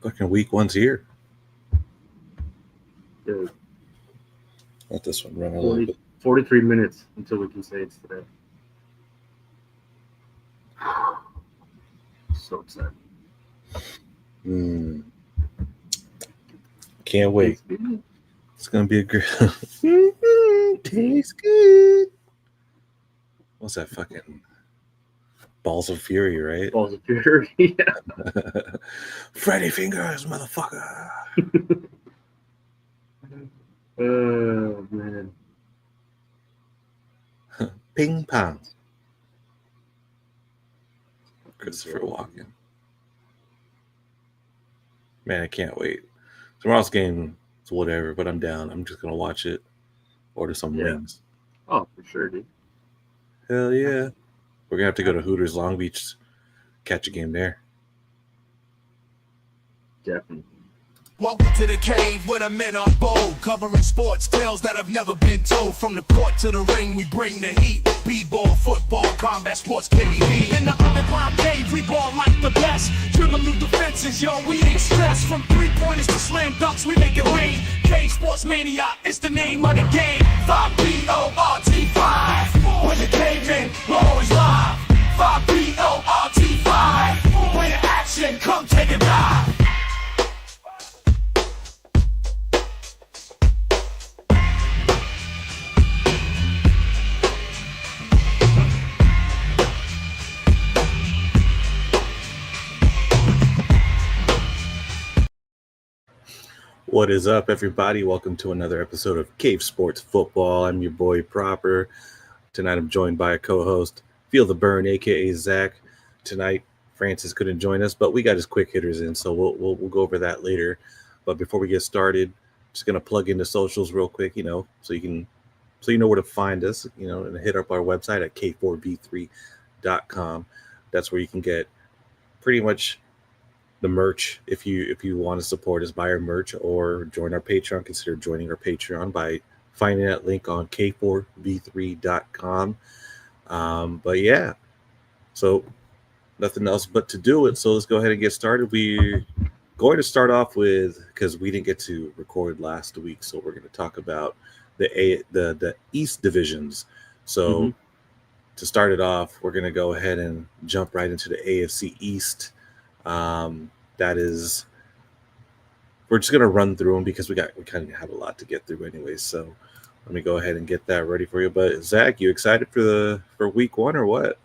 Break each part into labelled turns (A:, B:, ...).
A: Fucking week one's here.
B: Dude,
A: Let this one run a little bit.
B: 43 minutes until we can say it's today. So excited.
A: Can't wait. It's gonna be a great. Tastes good. What's that fucking Balls of Fury, right?
B: Balls of Fury. Yeah.
A: Freddy Fingers, motherfucker.
B: Oh man.
A: Ping pong. Christopher Walken. Man, I can't wait. Tomorrow's game is whatever, but I'm down. I'm just gonna watch it. Order some wings.
B: Oh, for sure, dude.
A: Hell yeah. We're gonna have to go to Hooters Long Beach, catch a game there.
B: Definitely.
C: Welcome to the cave where the men are bold, covering sports tales that have never been told. From the court to the ring, we bring the heat. B-ball, football, combat sports, KD. In the underground cave, we ball like the best. Dribbling through defenses, yo, we ain't stressed. From three-pointers to slam dunks, we make it rain. K-Sports Mania, it's the name of the game. 5P0RT5. When the cave in, we're always live. 5P0RT5. When the action, come take a dive.
A: What is up, everybody? Welcome to another episode of Cave Sports Football. I'm your boy Proper. Tonight I'm joined by a co-host, Feel the Burn, aka Zach. Tonight Francis couldn't join us, but we got his quick hitters in, so we'll go over that later. But before we get started, just gonna plug into socials real quick, so you know where to find us, and hit up our website at K4V3.com. That's where you can get pretty much the merch. If you want to support us, buy our merch or join our Patreon, consider joining our Patreon by finding that link on K4V3.com. But yeah, so nothing else but to do it. So let's go ahead and get started. We're going to start off with, because we didn't get to record last week, so we're going to talk about the East divisions. So to start it off, we're going to go ahead and jump right into the AFC East. That is, we're just gonna run through them because we kind of have a lot to get through anyways. So let me go ahead and get that ready for you. But Zach, you excited for week one or what?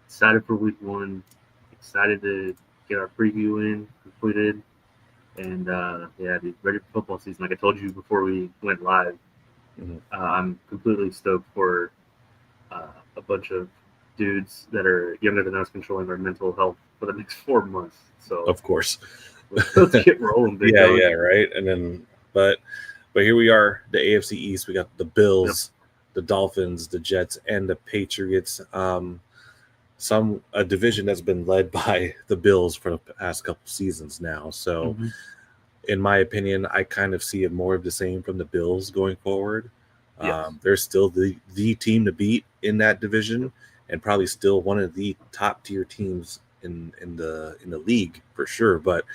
B: Excited for week one. Excited to get our preview in completed, and be ready for football season. Like I told you before we went live, I'm completely stoked for a bunch of dudes that are younger than us controlling our mental health for the next 4 months. So
A: of course,
B: let's get rolling. Big
A: yeah, right. And then, but here we are, the AFC East. We got the Bills, the Dolphins, the Jets, and the Patriots. A division that's been led by the Bills for the past couple seasons now. So, in my opinion, I kind of see it more of the same from the Bills going forward. Yes. They're still the team to beat in that division, and probably still one of the top tier teams in the league for sure. But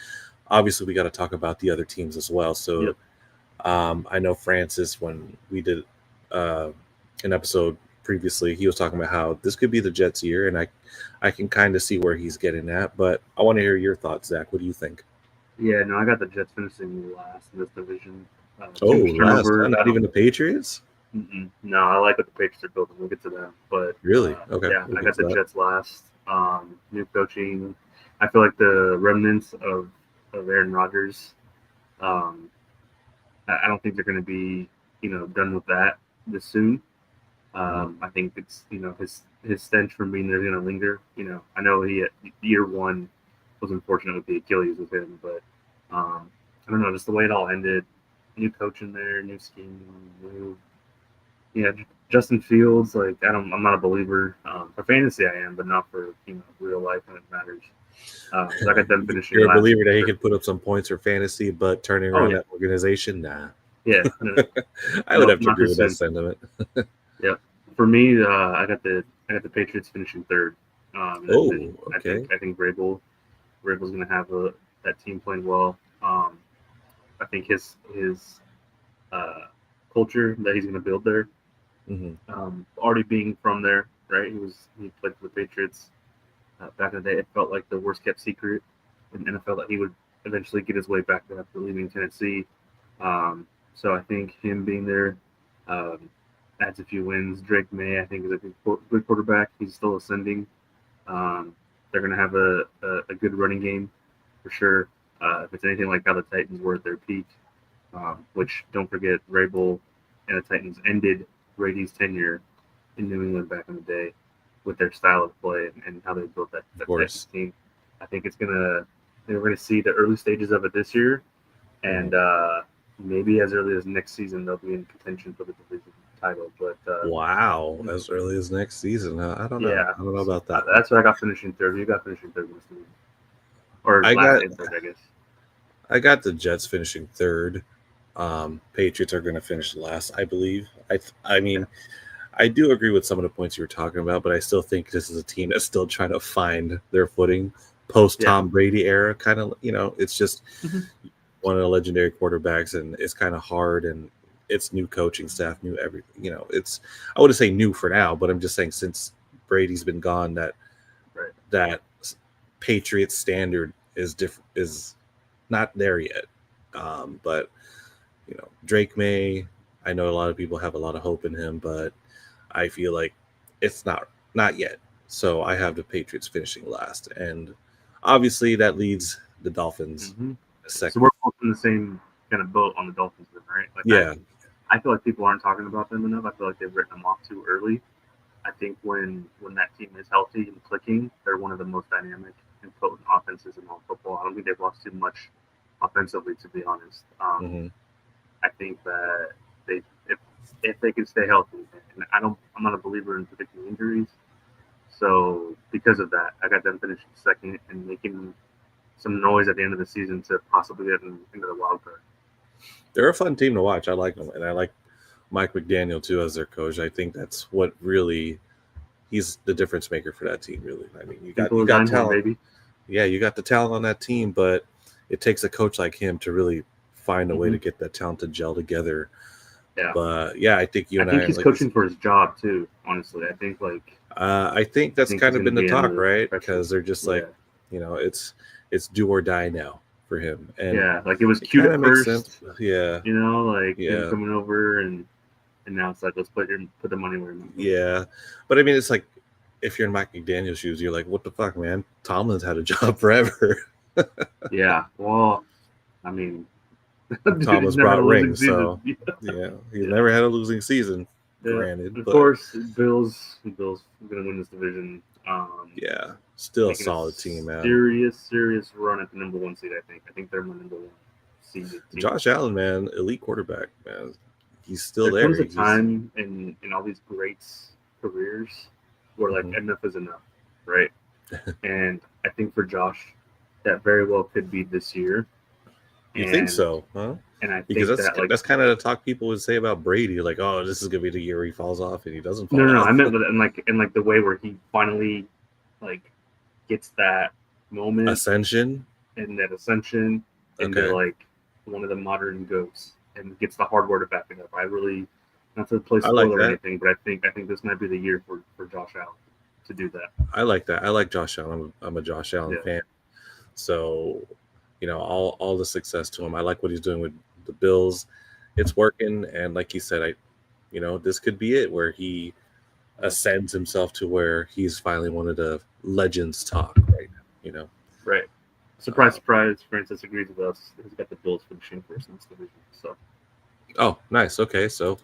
A: obviously we got to talk about the other teams as well. So I know Francis, when we did an episode previously, he was talking about how this could be the Jets' year, and I can kind of see where he's getting at. But I want to hear your thoughts, Zach. What do you think?
B: Yeah, no, I got the Jets finishing last in this division.
A: Last, not even the Patriots?
B: No, I like what the Patriots are building. We'll get to that. But
A: really, okay.
B: Yeah, I got the Jets last. New coaching. I feel like the remnants of Aaron Rodgers. I don't think they're going to be, done with that this soon. I think it's, his stench from being there is going to linger. I know year one was unfortunate with the Achilles with him, but I don't know, just the way it all ended. New coach in there, new scheme, Justin Fields, I'm not a believer. For fantasy, I am, but not for real life when it matters. So I got them finishing.
A: You're a believer that he could put up some points for fantasy, but turning around that organization, nah.
B: Yeah,
A: I would have to agree with that sentiment.
B: Yeah, for me, I got the Patriots finishing third. Okay. I think Vrabel's going to have a that team playing well. I think his culture that he's going to build there, already being from there, right? He played for the Patriots back in the day. It felt like the worst kept secret in the NFL that he would eventually get his way back there after leaving Tennessee. So I think him being there adds a few wins. Drake May, I think, is a good quarterback. He's still ascending. They're going to have a good running game for sure. If it's anything like how the Titans were at their peak, which don't forget, Vrabel and the Titans ended Brady's tenure in New England back in the day with their style of play and how they built that Titans team. I think we're going to see the early stages of it this year, and maybe as early as next season they'll be in contention for the division title. But
A: wow, as early as next season, huh? I don't know.
B: Yeah,
A: I don't know about that.
B: That's what I got finishing third. You got finishing third this season, or last in third, I guess.
A: I got the Jets finishing third. Patriots are going to finish last, I believe. I mean, I do agree with some of the points you were talking about, but I still think this is a team that's still trying to find their footing post Tom Brady era. Kind of, it's just one of the legendary quarterbacks, and it's kind of hard, and it's new coaching staff, new everything. I wouldn't say new for now, but I'm just saying since Brady's been gone, that Patriots standard is not there yet. But Drake May, I know a lot of people have a lot of hope in him, but I feel like it's not yet. So I have the Patriots finishing last, and obviously that leads the Dolphins second.
B: So we're both in the same kind of boat on the Dolphins, right? Like I feel like people aren't talking about them enough. I feel like they've written them off too early. I think when that team is healthy and clicking, they're one of the most dynamic and potent offenses in all football. I don't think they've lost too much offensively, to be honest. I think that if they can stay healthy, and I'm not a believer in predicting injuries, so because of that, I got them finishing second and making some noise at the end of the season to possibly get into the wild card.
A: They're a fun team to watch. I like them, and I like Mike McDaniel too as their coach. I think that's what really he's the difference maker for that team. Really, I mean, you got talent, baby. Yeah, you got the talent on that team, but it takes a coach like him to really find a way to get that talent to gel together. Yeah, but I think I think
B: he's coaching for his job too. Honestly, I think
A: that's kind of been the talk, right? Because they're just it's do or die now for him. And
B: it was cute at first.
A: Sense. Yeah,
B: him coming over and now it's like let's put the money where.
A: Yeah, but I mean, it's like if you're in Mike McDaniel's shoes, you're like, what the fuck, man? Tomlin's had a job forever.
B: Yeah, well, I mean,
A: Thomas brought rings, so he's never had a losing season. Granted,
B: of course, Bills gonna win this division.
A: Still a solid team, man.
B: Serious run at the number one seed. I think they're my number one seed.
A: Josh Allen, man, elite quarterback, man. He's still there.
B: There comes a time in all these greats' careers where enough is enough, right? And I think for Josh, that very well could be this year.
A: You think so, huh?
B: And I think
A: because that's kind of the talk people would say about Brady, like, oh, this is gonna be the year he falls off and he doesn't fall off.
B: No, I meant in the way where he finally gets that moment
A: ascension
B: into one of the modern goats and gets the hardware to back it up. I really, not to play spoiler or anything, but I think this might be the year for Josh Allen to do that.
A: I like that. I like Josh Allen. I'm a Josh Allen fan. So, all the success to him. I like what he's doing with the Bills. It's working, and like he said, this could be it where he ascends himself to where he's finally one of the legends talk right now.
B: Right. Surprise, Francis agrees with us. He's got the Bills finishing first in this division. So.
A: Oh, nice. Okay, so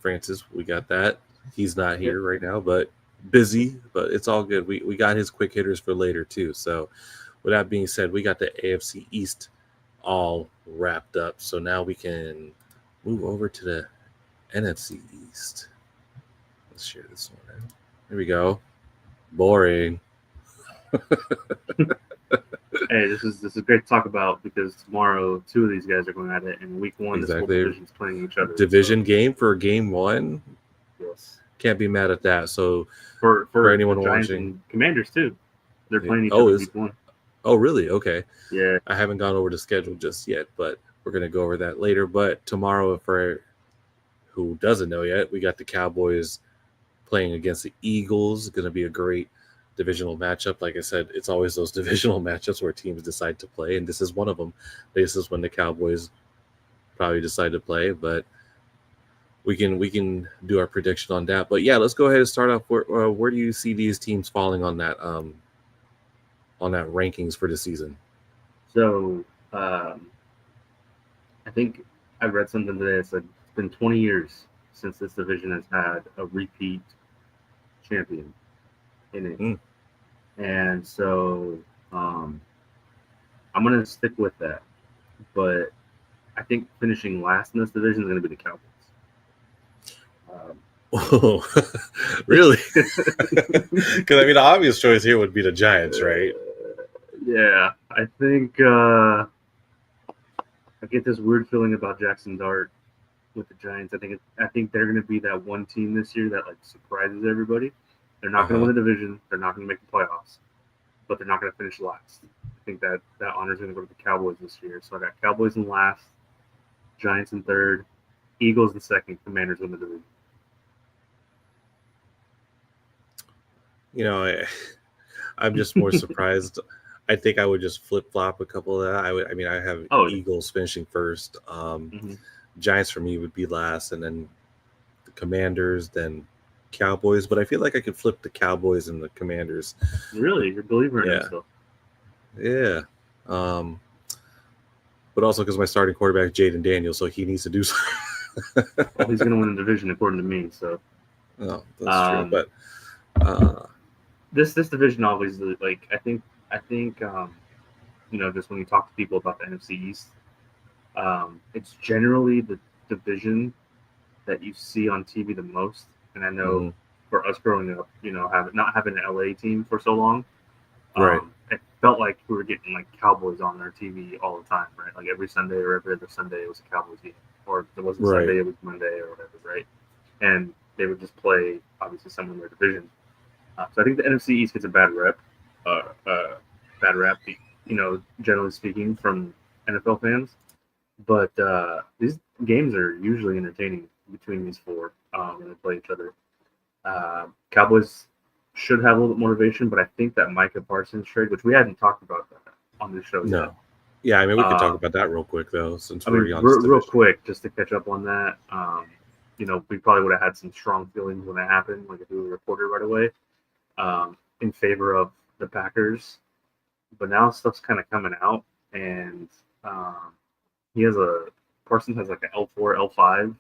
A: Francis, we got that. He's not here right now, but busy. But it's all good. We got his quick hitters for later too. So, with that being said, we got the AFC East all wrapped up. So now we can move over to the NFC East. Let's share this one out. Here we go. Boring.
B: Hey, this is great to talk about because tomorrow two of these guys are going at it, and week one, this whole division's playing each other.
A: Division game for game one.
B: Yes,
A: can't be mad at that. So
B: for
A: anyone watching,
B: Commanders too, they're playing each other week one.
A: Oh, really? Okay.
B: Yeah.
A: I haven't gone over the schedule just yet, but we're going to go over that later. But tomorrow, for who doesn't know yet, we got the Cowboys playing against the Eagles. It's going to be a great divisional matchup. Like I said, it's always those divisional matchups where teams decide to play, and this is one of them. This is when the Cowboys probably decide to play, but we can do our prediction on that. But yeah, let's go ahead and start off. Where do you see these teams falling on that rankings for the season?
B: So I think I read something today that said it's been 20 years since this division has had a repeat champion in it. And so I'm going to stick with that. But I think finishing last in this division is going to be the Cowboys.
A: Oh, really? Because I mean, the obvious choice here would be the Giants, right?
B: Yeah, I think I get this weird feeling about Jackson Dart with the Giants. I think they're going to be that one team this year that like surprises everybody. They're not going to win the division. They're not going to make the playoffs, but they're not going to finish last. I think that honor is going to go to the Cowboys this year. So I got Cowboys in last, Giants in third, Eagles in second, Commanders in the division.
A: You know, I'm just more surprised. I think I would just flip flop a couple of that. I have Eagles finishing first. Giants for me would be last, and then the Commanders, then Cowboys. But I feel like I could flip the Cowboys and the Commanders.
B: Really, you're a believer in that stuff?
A: Yeah. But also because my starting quarterback is Jaden Daniels, so he needs to do something.
B: Well, he's going to win the division according to me. So.
A: Oh, that's true. But
B: this division obviously, like I think just when you talk to people about the NFC East, it's generally the division that you see on TV the most. And I know for us growing up, not having an LA team for so long,
A: right?
B: It felt like we were getting like Cowboys on our TV all the time, right? Like every Sunday or every other Sunday it was a Cowboys game, or if it wasn't Sunday, it was Monday or whatever, right? And they would just play obviously someone in their division. So I think the NFC East gets a bad rap, generally speaking, from NFL fans. But these games are usually entertaining between these four when they play each other. Cowboys should have a little bit more motivation, but I think that Micah Parsons trade, which we hadn't talked about on this show yet.
A: Yeah, I mean, we can talk about that real quick, though, since we're on
B: real quick, just to catch up on that. We probably would have had some strong feelings when that happened, like if we were reported right away. In favor of the Packers, but now stuff's kind of coming out, and Parsons has like an L4, L5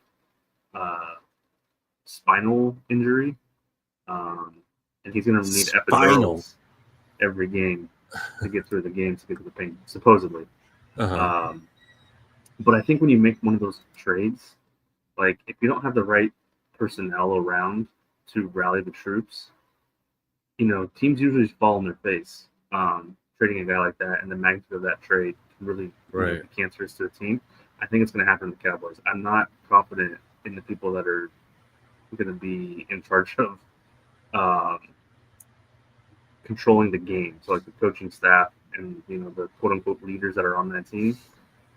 B: spinal injury, and he's going to need epidurals every game to get through the game to get to the pain, supposedly. But I think when you make one of those trades, like if you don't have the right personnel around to rally the troops, teams usually fall on their face. Trading a guy like that and the magnitude of that trade can really be cancerous to a team. I think it's going to happen to the Cowboys. I'm not confident in the people that are going to be in charge of controlling the game. So like the coaching staff and the quote unquote leaders that are on that team.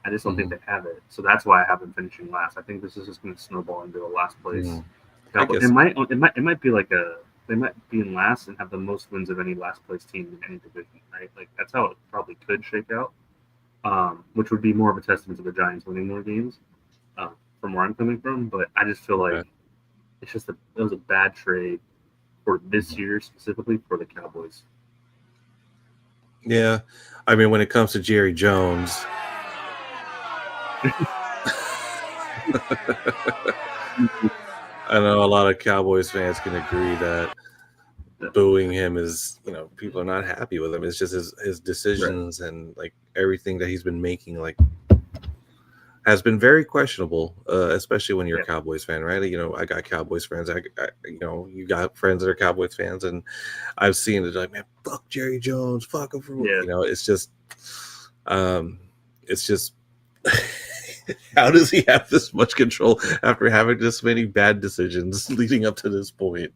B: I just don't think they have it. So that's why I have them finishing last. I think this is just going to snowball into a last place. It might be like they might be in last and have the most wins of any last place team in any division, right? Like that's how it probably could shake out, which would be more of a testament to the Giants winning more games, from where I'm coming from. But I just feel like it was a bad trade for this year specifically for the Cowboys.
A: Yeah, I mean when it comes to Jerry Jones. I know a lot of Cowboys fans can agree that booing him is, people are not happy with him. It's just his decisions and like everything that he's been making, like has been very questionable, especially when you're a Cowboys fan, right? I got Cowboys friends. You got friends that are Cowboys fans, and I've seen it like, man, fuck Jerry Jones, fuck him for it's just how does he have this much control after having this many bad decisions leading up to this point?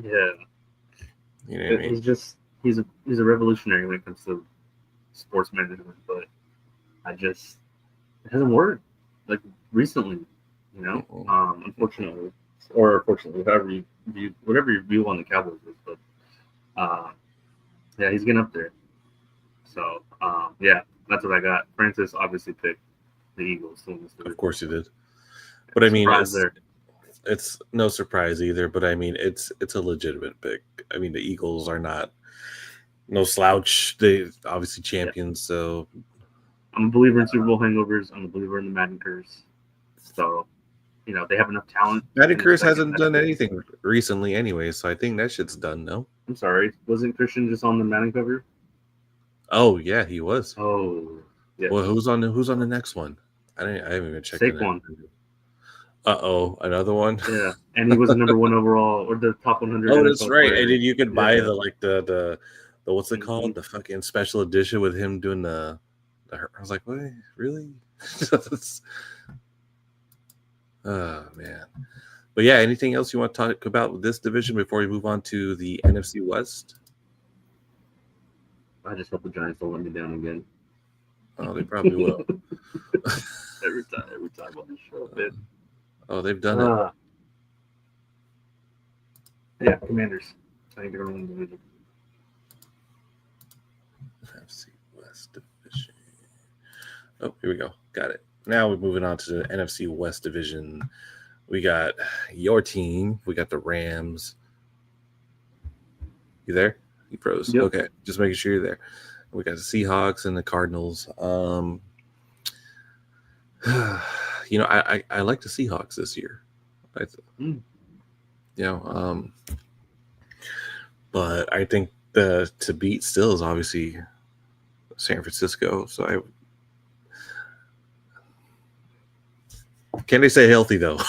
B: Yeah, he's a revolutionary when it comes to sports management, but it hasn't worked like recently, unfortunately, or fortunately, whatever your view on the Cowboys is, but yeah, he's getting up there. So yeah, that's what I got. Francis obviously picked the Eagles.
A: Of course he did. But I mean,
B: there.
A: It's no surprise either, but I mean, it's a legitimate pick. I mean, the Eagles are not no slouch. They obviously champions, so
B: I'm a believer in Super Bowl hangovers. I'm a believer in the Madden curse. So, they have enough talent.
A: Madden curse hasn't done anything recently anyway, so I think that shit's done, no?
B: I'm sorry. Wasn't Christian just on the Madden cover?
A: Oh, yeah, he was.
B: Oh, yeah.
A: Well, who's on the next one? I haven't even checked
B: Saquon.
A: Another one.
B: Yeah, and he was the number 1 overall or the top 100.
A: Oh, that's right. And then you could buy the what's it called? The fucking special edition with him doing the I was like, wait, really? Oh man. But yeah, anything else you want to talk about this division before we move on to the NFC West?
B: I just hope the Giants don't let me down again.
A: Oh, they probably will.
B: every time on the show, man.
A: Oh, they've done it.
B: Yeah, Commanders. I think they're going to win the division.
A: NFC West division. Oh, here we go. Got it. Now we're moving on to the NFC West division. We got your team. We got the Rams. You there? You froze.
B: Yep.
A: Okay, just making sure you're there. We got the Seahawks and the Cardinals. I like the Seahawks this year. But I think to beat still is obviously San Francisco. So can they stay healthy though?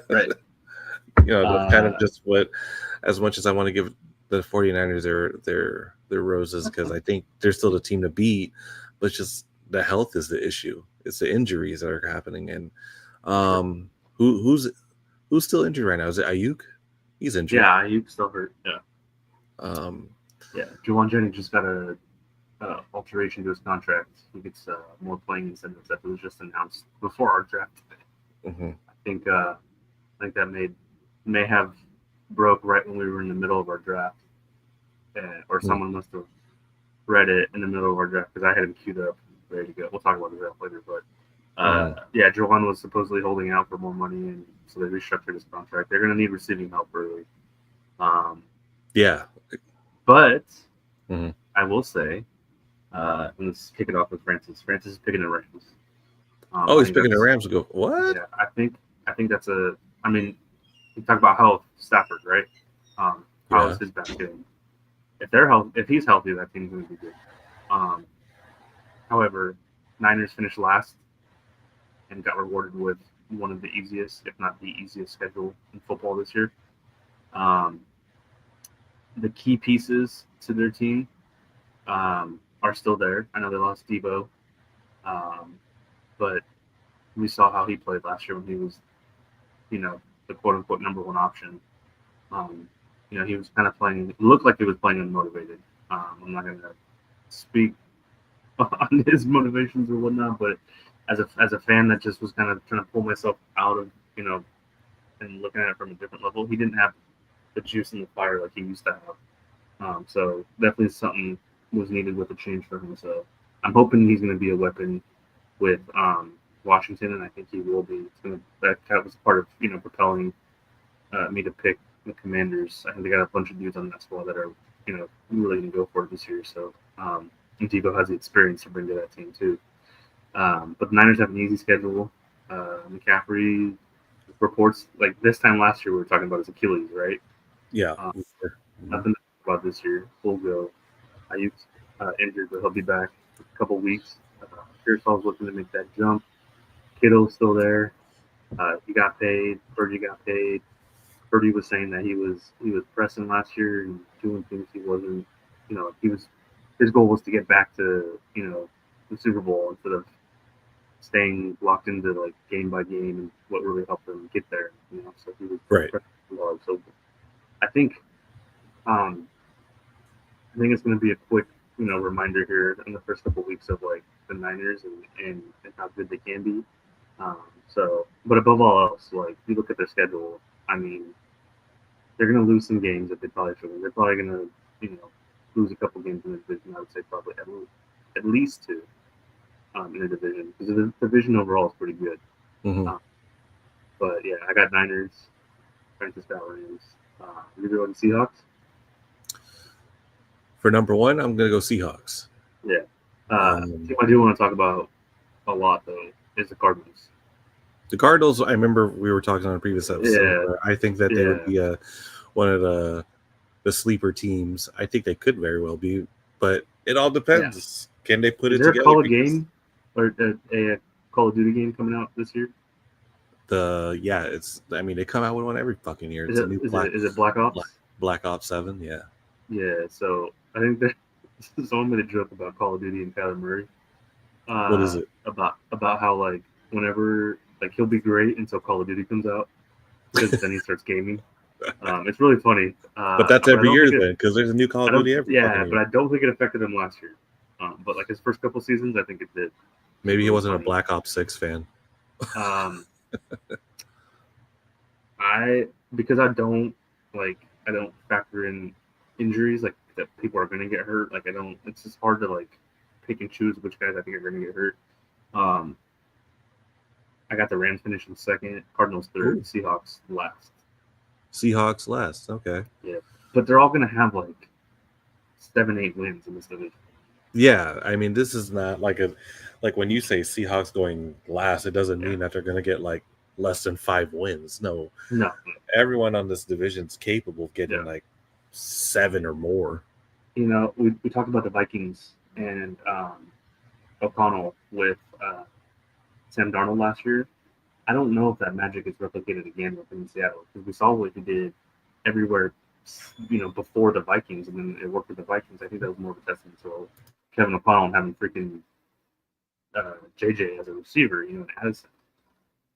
B: Right.
A: That's kind of just what, as much as I want to give the 49ers their roses, because I think they're still the team to beat, but just the health is the issue. It's the injuries that are happening. And who's still injured right now? Is it Ayuk? He's injured.
B: Yeah, Ayuk's still hurt. Yeah. Juwan Jennings just got a alteration to his contract. He gets more playing incentives. That was just announced before our draft today.
A: Mm-hmm.
B: I think that may have broke right when we were in the middle of our draft, or someone must have read it in the middle of our draft because I had him queued up, ready to go. We'll talk about the draft later, but Juwan was supposedly holding out for more money, and so they restructured his contract. They're going to need receiving help early. But I will say, let's kick it off with Francis. Francis is picking the Rams.
A: He's picking the Rams to go. What?
B: Yeah, I think that's you talk about health, Stafford, right? How is his back doing? If he's healthy, that team's going to be good. However, Niners finished last and got rewarded with one of the easiest, if not the easiest, schedule in football this year. The key pieces to their team are still there. I know they lost Debo, but we saw how he played last year when he was, the quote-unquote number 1 option. He was kind of playing. It looked like he was playing unmotivated. I'm not going to speak on his motivations or whatnot, but as a fan that just was kind of trying to pull myself out of, and looking at it from a different level, he didn't have the juice in the fire like he used to have. So definitely something was needed with a change for him. So I'm hoping he's going to be a weapon with Washington, and I think he will be. That was part of propelling me to pick the Commanders. I think they got a bunch of dudes on that squad that are really going to go for it this year. So and Debo has the experience to bring to that team too. But the Niners have an easy schedule. McCaffrey reports like this time last year we were talking about his Achilles, right?
A: Yeah.
B: Nothing to talk about this year. Full go. Ayuk's injured, but he'll be back in a couple weeks. Pearsall's looking to make that jump. Kittle's still there. He got paid. Purdy got paid. Purdy was saying that he was pressing last year and doing things he wasn't. His goal was to get back to the Super Bowl instead of staying locked into like game by game and what really helped him get there. So he was
A: right.
B: So I think it's going to be a quick reminder here in the first couple of weeks of like the Niners and how good they can be. But above all else, like if you look at their schedule, I mean, they're going to lose some games that they probably shouldn't. They're probably going to, lose a couple games in the division. I would say probably at least two in the division because the division overall is pretty good.
A: Mm-hmm.
B: But yeah, I got Niners, Francis Rams. You going Seahawks?
A: For number one, I'm going to go Seahawks.
B: Yeah. Team I do want to talk about a lot though is the Cardinals.
A: The Cardinals, I remember we were talking on a previous episode. I think that they would be one of the sleeper teams. I think they could very well be, but it all depends. Yeah. Can they put it together?
B: Is there a Call of game or a Call of Duty game coming out this year?
A: They come out with one every fucking year. It's
B: is it Black Ops?
A: Black Ops 7, yeah.
B: Yeah, so I think that someone made a joke about Call of Duty and Kyler Murray.
A: What is it?
B: About how like whenever like he'll be great until Call of Duty comes out because then he starts gaming. It's really funny.
A: But that's every year then, because there's a new Call of Duty every year.
B: Yeah, but I don't think it affected him last year. But like his first couple seasons, I think it did.
A: Maybe he wasn't a Black Ops 6 fan.
B: Because I don't factor in injuries like that people are going to get hurt. Like it's just hard to like pick and choose which guys I think are going to get hurt. I got the Rams finishing second, Cardinals third, Seahawks last.
A: Seahawks last, okay.
B: Yeah, but they're all going to have like 7-8 wins in this division.
A: Yeah, I mean, this is not like when you say Seahawks going last, it doesn't mean that they're going to get like less than 5 wins. No. Everyone on this division is capable of getting like 7 or more.
B: We talked about the Vikings and O'Connell with Sam Darnold last year. I don't know if that magic is replicated again with him in Seattle because we saw what he did everywhere, before the Vikings, and then it worked with the Vikings. I think that was more of a testament to Kevin O'Connell having freaking JJ as a receiver, and Addison.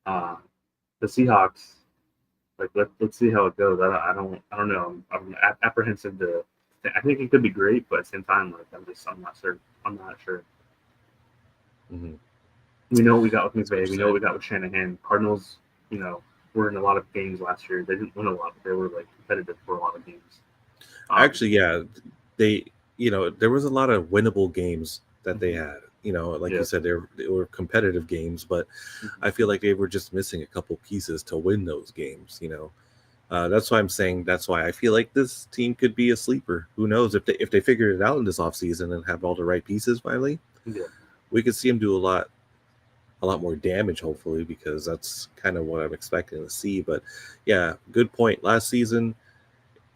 B: The Seahawks, like let's see how it goes. I don't know. I'm apprehensive to. I think it could be great, but at the same time, like I'm not sure. I'm not sure.
A: Mm-hmm.
B: We know what we got with McVay. We know what we got with Shanahan. Cardinals, were in a lot of games last year. They didn't win a lot, but they were like competitive for a lot of games.
A: Actually, yeah, they, there was a lot of winnable games that they had. You said, they were competitive games, but I feel like they were just missing a couple pieces to win those games. That's why I'm saying that's why I feel like this team could be a sleeper. Who knows if they figured it out in this offseason and have all the right pieces finally, we could see them do a lot more damage, hopefully, because that's kind of what I'm expecting to see. But yeah, good point. Last season,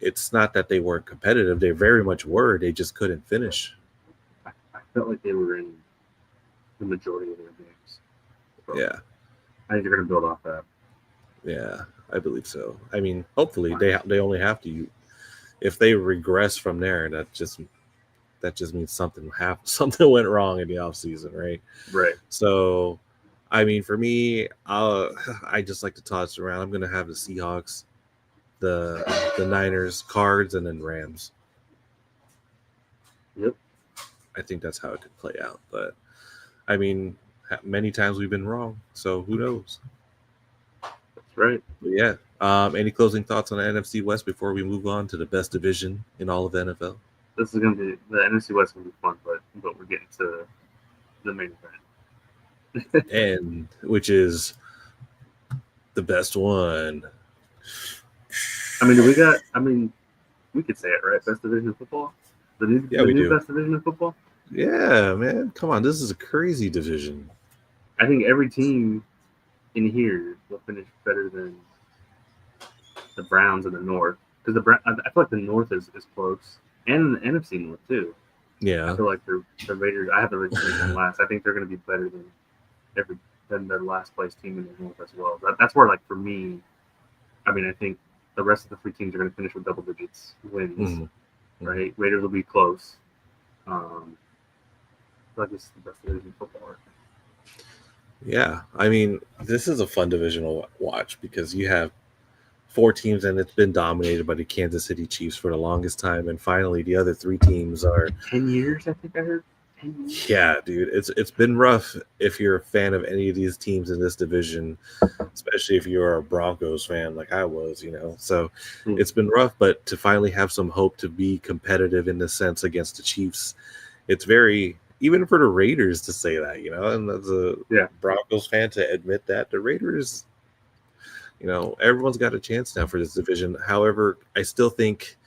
A: it's not that they weren't competitive. They very much were. They just couldn't finish.
B: I felt like they were in the majority of their games. So
A: yeah.
B: I think they're going to build off that.
A: Yeah, I believe so. I mean, hopefully they only have to. If they regress from there, that just means something went wrong in the offseason, right?
B: Right.
A: So, I mean, for me, I just like to toss around. I'm going to have the Seahawks, the Niners, Cards, and then Rams.
B: Yep.
A: I think that's how it could play out. But, I mean, many times we've been wrong, so who knows?
B: That's right.
A: But yeah. Any closing thoughts on the NFC West before we move on to the best division in all of the NFL?
B: This is going to be the NFC West. Going to be fun, but we're getting to the main event,
A: and which is the best one.
B: I mean, we could say it, right? Best division of football. The new best division of football.
A: Yeah, man. Come on, this is a crazy division.
B: I think every team in here will finish better than the Browns in the North because I feel like the North is close. And the NFC North too.
A: Yeah,
B: I feel like the Raiders. I have the Raiders in last. I think they're going to be better than their last place team in the North as well. That's where, like, for me, I mean, I think the rest of the 3 teams are going to finish with double digits wins. Right? Raiders will be close. I feel like this is the best division in football.
A: Yeah, I mean, this is a fun divisional watch because you have 4 teams, and it's been dominated by the Kansas City Chiefs for the longest time. And finally, the other 3 teams are
B: 10 years, I think I heard. 10 years?
A: Yeah, dude, it's been rough if you're a fan of any of these teams in this division, especially if you're a Broncos fan like I was, So it's been rough, but to finally have some hope to be competitive in the sense against the Chiefs, it's very even for the Raiders to say that, and as a Broncos fan to admit that the Raiders, everyone's got a chance now for this division. However, I still think,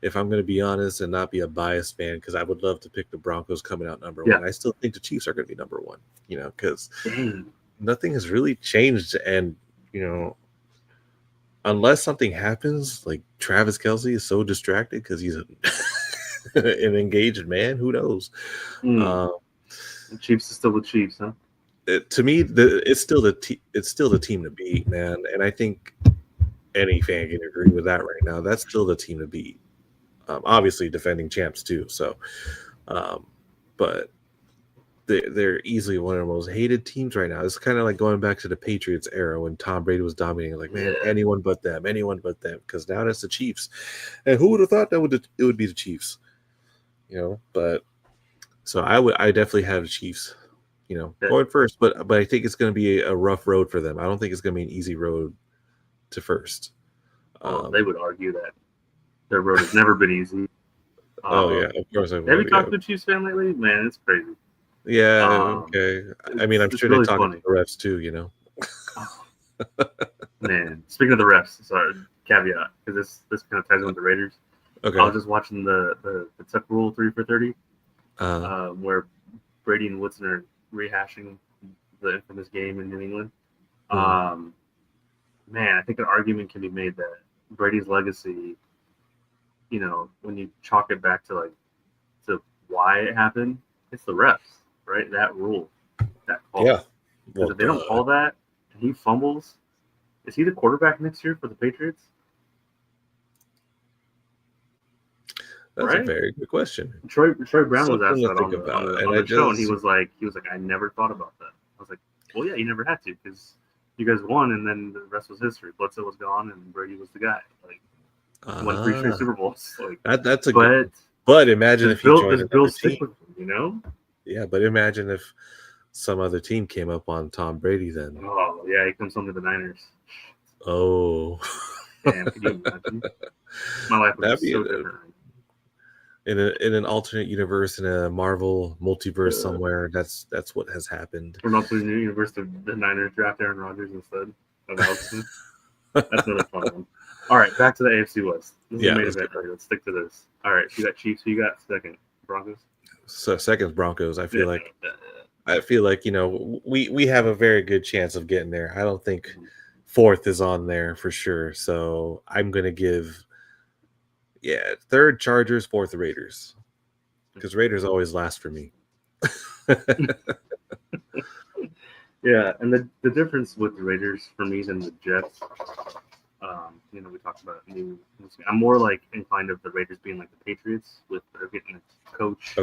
A: if I'm going to be honest and not be a biased fan, because I would love to pick the Broncos coming out number 1, I still think the Chiefs are going to be number 1, because nothing has really changed. And, unless something happens, like Travis Kelce is so distracted because he's an engaged man, who knows?
B: The Chiefs is still the Chiefs, huh?
A: To me, it's still the team to beat, man. And I think any fan can agree with that right now. That's still the team to beat. Obviously, defending champs too. So, but they're easily one of the most hated teams right now. It's kind of like going back to the Patriots era when Tom Brady was dominating. Like, man, anyone but them. Because now that's the Chiefs. And who would have thought it would be the Chiefs? But so I definitely have the Chiefs, going first. But I think it's going to be a rough road for them. I don't think it's going to be an easy road to first.
B: They would argue that their road has never been easy.
A: Of course I would.
B: Have you talked to a Chiefs fan lately? Man, it's crazy.
A: Yeah, okay. I mean, I'm sure really they talk to the refs too,
B: Man, speaking of the refs, sorry, caveat, because this kind of ties in with the Raiders.
A: Okay.
B: I was just watching the Tuck Rule 3 for 30, where Brady and Woodson are rehashing the infamous game in New England. Man, I think an argument can be made that Brady's legacy, when you chalk it back to why it happened, it's the refs, right? That rule, that call.
A: Yeah.
B: Because if they don't call that and he fumbles, is he the quarterback next year for the Patriots?
A: That's a very good question.
B: Troy Brown was asked that on the show, and he was like, I never thought about that. I was like, well, yeah, you never had to, because you guys won, and then the rest was history. Bledsoe was gone, and Brady was the guy. Won 3 straight Super Bowls.
A: That's a good. But imagine if he joined
B: Bill stick with him,
A: Yeah, but imagine if some other team came up on Tom Brady then.
B: Oh yeah, he comes home to the Niners.
A: Oh.
B: Damn, can you imagine? My life would be so different.
A: In an alternate universe, in a Marvel multiverse somewhere, that's what has happened.
B: From alternate universe, the Niners draft Aaron Rodgers instead of Alex Smith. That's another fun one. All right, back to the AFC West. This is the main event. Right? Let's stick to this. All right, so you got Chiefs. Who you got second? Broncos.
A: So second Broncos. I feel like we have a very good chance of getting there. I don't think fourth is on there for sure. So I'm gonna give third Chargers, fourth Raiders, because Raiders always last for me.
B: Yeah, and the difference with the Raiders for me than the Jets, we talked about I'm more like inclined of the Raiders being like the Patriots, with they're getting a coach,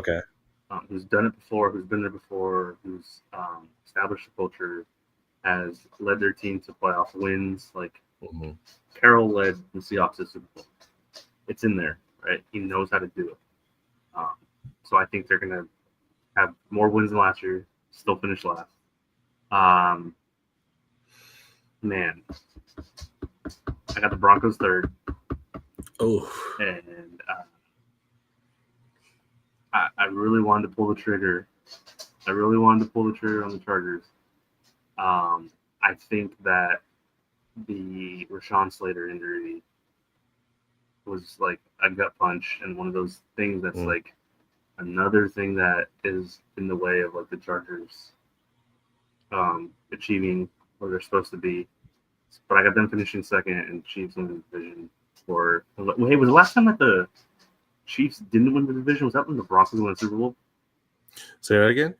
B: who's done it before, who's been there before, who's established the culture, has led their team to playoff wins. Like Carroll led the Seahawks to Super Bowl. It's in there, right? He knows how to do it. So I think they're going to have more wins than last year, still finish last. Man, I got the Broncos third.
A: Oh,
B: and I really wanted to pull the trigger. I really wanted to pull the trigger on the Chargers. I think that the Rashawn Slater injury was like a gut punch, and one of those things that's like another thing that is in the way of like the Chargers achieving where they're supposed to be. But I got them finishing second and Chiefs in the division. Hey, was the last time that the Chiefs didn't win the division? Was that when the Broncos won the Super Bowl?
A: Say that again?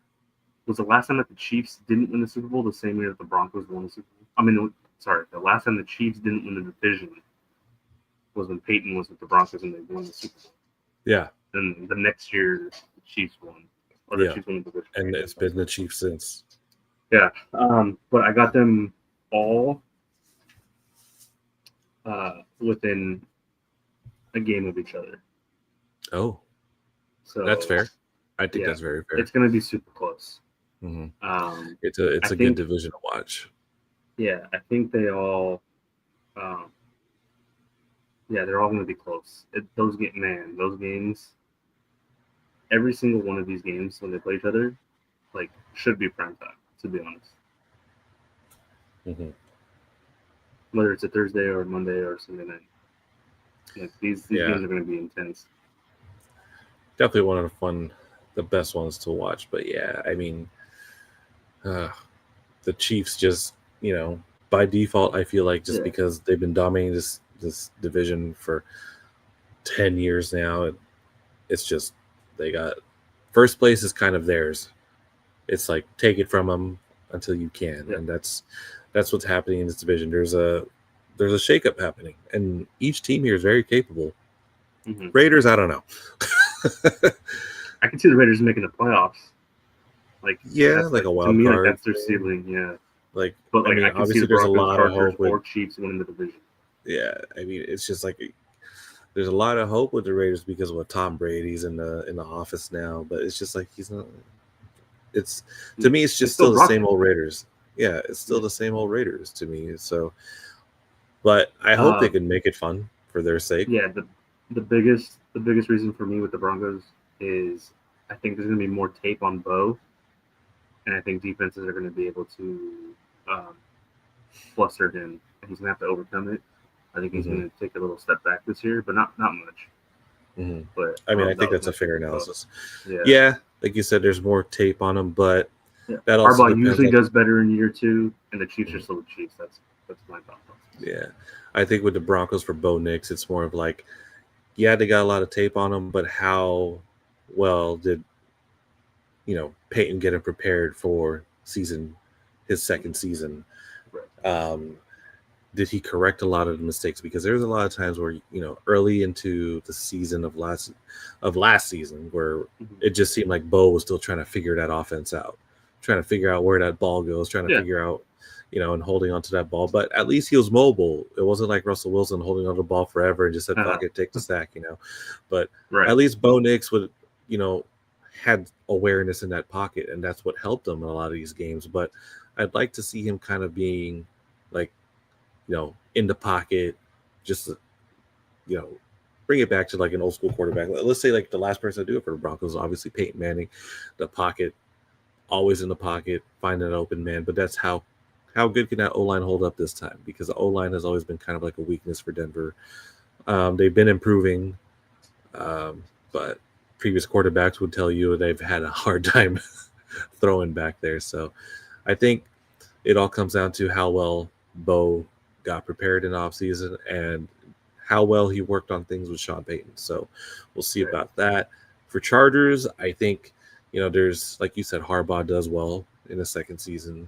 B: Was the last time that the Chiefs didn't win the Super Bowl the same year that the Broncos won the Super Bowl? The last time the Chiefs didn't win the division was when Peyton was with the Broncos and they won the Super Bowl.
A: Yeah.
B: And the next year, the Chiefs won. Or the Chiefs won the division.
A: And it's been the Chiefs since.
B: Yeah. But I got them all within a game of each other.
A: Oh,
B: So
A: that's fair. I think
B: yeah,
A: that's very fair.
B: it's going to be super close.
A: Mhm.
B: It's
A: It's a good division to watch.
B: Yeah, I think they all. They're all going to be close. Those games. Every single one of these games when they play each other, like, should be prime time. To be honest,
A: Mm-hmm.
B: whether it's a Thursday or Monday or Sunday night, like these games are going to be intense.
A: Definitely one of the best ones to watch. But yeah, I mean, the Chiefs just, by default, I feel like just because they've been dominating this division for 10 years now, it's just they got first place is kind of theirs. It's like take it from them until you can, and that's what's happening in this division. There's a shakeup happening, and each team here is very capable.
B: Mm-hmm.
A: Raiders, I don't know.
B: I can see the Raiders making the playoffs. Like
A: like a wild
B: to me,
A: card.
B: like that's their ceiling. Yeah.
A: But I mean,
B: can
A: obviously
B: see the
A: there's a
B: Broncos,
A: lot
B: Chargers,
A: of hope
B: or Chiefs winning the division.
A: Yeah, I mean, it's just like there's a lot of hope with the Raiders because of what Tom Brady's in the office now, but it's just like he's not. It's to me, it's just still the same old Raiders. Yeah, it's still the same old Raiders to me. So, but I hope they can make it fun for their sake.
B: Yeah, the biggest reason for me with the Broncos is I think there's going to be more tape on Bo, and I think defenses are going to be able to fluster him, and he's going to have to overcome it. I think he's going to take a little step back this year, but not much.
A: Mm-hmm.
B: But
A: I mean, I think that's a fair analysis. Yeah, like you said, there's more tape on him, but that also
B: Harbaugh usually does better in year 2, and the Chiefs are still the Chiefs. That's my thought process.
A: Yeah, I think with the Broncos for Bo Nix, it's more of like, yeah, they got a lot of tape on him, but how well did Peyton get him prepared for his second season?
B: Right.
A: Did he correct a lot of the mistakes? Because there's a lot of times where early into the season of last season where it just seemed like Bo was still trying to figure that offense out, trying to figure out where that ball goes, trying to figure out and holding onto that ball. But at least he was mobile. It wasn't like Russell Wilson holding onto the ball forever and just said, fuck it, take the sack, But at least Bo Nix would, had awareness in that pocket, and that's what helped him in a lot of these games. But I'd like to see him kind of being like, in the pocket, just, bring it back to like an old school quarterback. Let's say like the last person to do it for the Broncos, obviously Peyton Manning, the pocket, always in the pocket, finding an open man. But that's how good can that O-line hold up this time? Because the O-line has always been kind of like a weakness for Denver. They've been improving, but previous quarterbacks would tell you they've had a hard time throwing back there. So I think it all comes down to how well Bo got prepared in the offseason and how well he worked on things with Sean Payton. So we'll see about that. For Chargers, I think, there's, like you said, Harbaugh does well in the second season.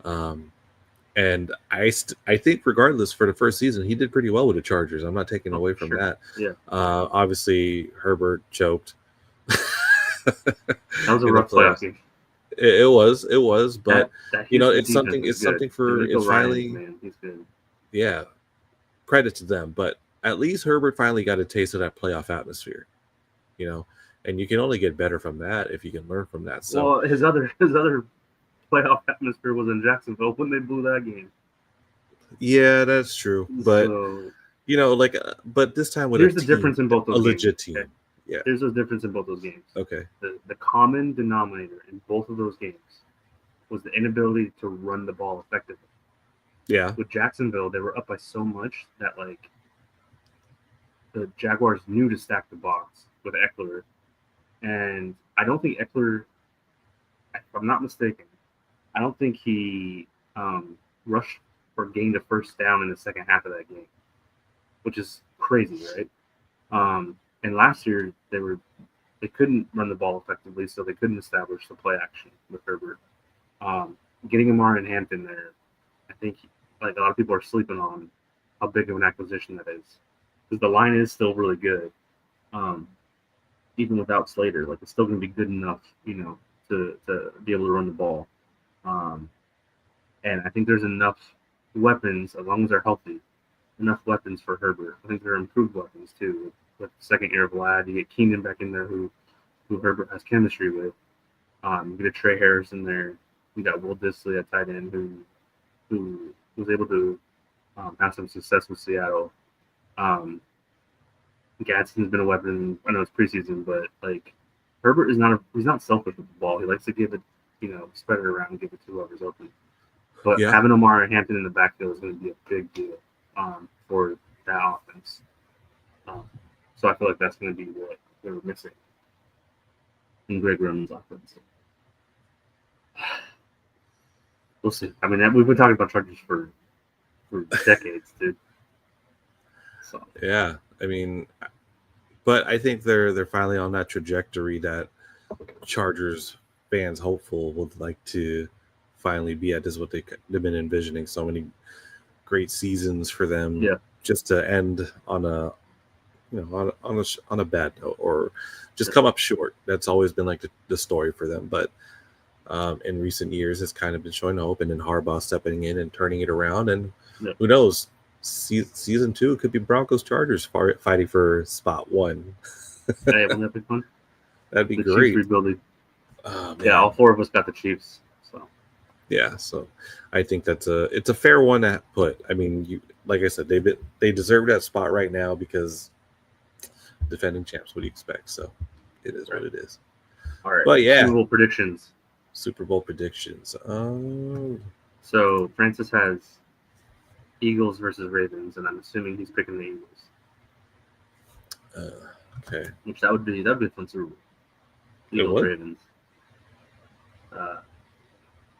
A: And I think regardless for the first season, he did pretty well with the Chargers. I'm not taking away from that.
B: Yeah.
A: Obviously, Herbert choked.
B: That was a rough playoff game.
A: It was, but
B: that
A: it's something for it's finally.
B: Man, he's good.
A: Yeah, credit to them, but at least Herbert finally got a taste of that playoff atmosphere, and you can only get better from that if you can learn from that. So,
B: well, his other playoff atmosphere was in Jacksonville when they blew that game.
A: Yeah, that's true, but but this time with
B: here's the difference in both those games.
A: Legit team. Okay. Yeah,
B: there's a difference in both those games.
A: Okay.
B: The common denominator in both of those games was the inability to run the ball effectively.
A: Yeah.
B: With Jacksonville, they were up by so much that the Jaguars knew to stack the box with Eckler, and I don't think Eckler, if I'm not mistaken, I don't think he rushed or gained a first down in the second half of that game, which is crazy, right? And last year they couldn't run the ball effectively, so they couldn't establish the play action with Herbert. Getting Amar and Hampton there, I think like a lot of people are sleeping on how big of an acquisition that is, because the line is still really good, even without Slater. Like it's still going to be good enough, to be able to run the ball. And I think there's enough weapons as long as they're healthy enough weapons for Herbert. I think they're improved weapons too. With the second year of Ladd, you get Keenan back in there who Herbert has chemistry with. You get a Trey Harris in there. You got Will Dissly at tight end who was able to have some success with Seattle. Gadsden's been a weapon. I know it's preseason, but like Herbert is he's not selfish with the ball. He likes to give it, spread it around and give it to whoever's open. But having Omar Hampton in the backfield is going to be a big deal for that offense. So I feel like that's going to be what they were missing in Greg Roman's offense. We'll see. I mean, we've been talking about Chargers for decades, dude. So
A: yeah, I mean, but I think they're finally on that trajectory that Chargers fans hopeful would like to finally be at. This is what they've been envisioning. So many great seasons for them, just to end on a on a bad note or just come up short. That's always been like the story for them. But in recent years, it's kind of been showing hope, and then Harbaugh stepping in and turning it around. And who knows, season 2 could be Broncos Chargers fighting for spot 1.
B: Hey, wouldn't that be fun?
A: That'd be
B: the
A: great.
B: Chiefs rebuilding. All 4 of us got the Chiefs. So
A: yeah, so I think it's a fair one to put. I mean, like I said, they deserve that spot right now because defending champs. What do you expect? So it is what it is.
B: All right,
A: but yeah,
B: Super Bowl predictions.
A: Oh,
B: so Francis has Eagles versus Ravens, and I'm assuming he's picking the Eagles.
A: Okay.
B: Which that'd be a fun Super Bowl. Eagles Ravens.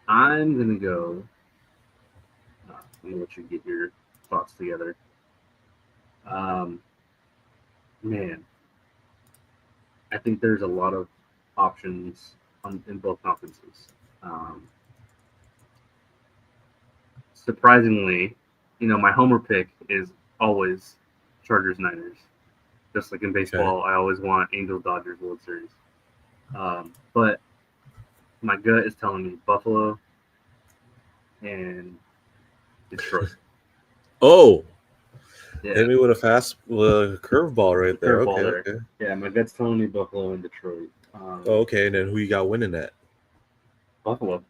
B: I'm gonna go. Let me let you get your thoughts together. Man, I think there's a lot of options in both conferences. Surprisingly, my homer pick is always Chargers Niners. Just like in baseball, I always want Angels Dodgers World Series. But my gut is telling me Buffalo and Detroit.
A: Oh, hit me with a curveball right there. Okay.
B: Yeah, my gut's telling me Buffalo and Detroit.
A: Okay, and then who you got winning that?
B: Buffalo.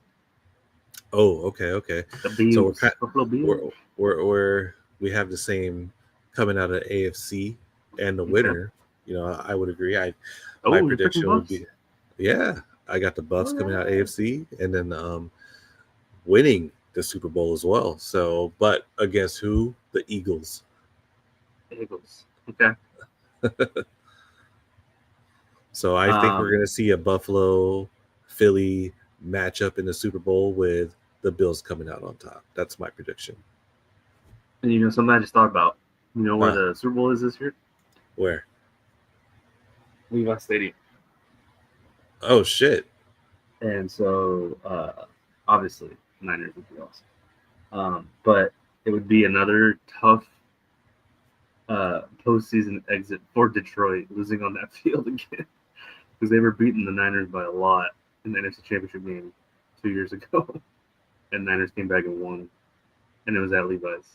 A: Oh, okay.
B: The Beans.
A: So
B: Buffalo Beans.
A: we have the same coming out of AFC, and the winner. I would agree. My prediction would be, I got the Buffs coming out AFC, and then winning the Super Bowl as well. So, but against who? The Eagles.
B: Okay.
A: So I think we're going to see a Buffalo-Philly matchup in the Super Bowl with the Bills coming out on top. That's my prediction.
B: And something I just thought about. Where the Super Bowl is this year?
A: Where?
B: Levi Stadium.
A: Oh, shit.
B: And so, obviously, Niners would be awesome. But it would be another tough postseason exit for Detroit, losing on that field again. Because they were beating the Niners by a lot in the NFC Championship game 2 years ago. And Niners came back and won. And it was at Levi's.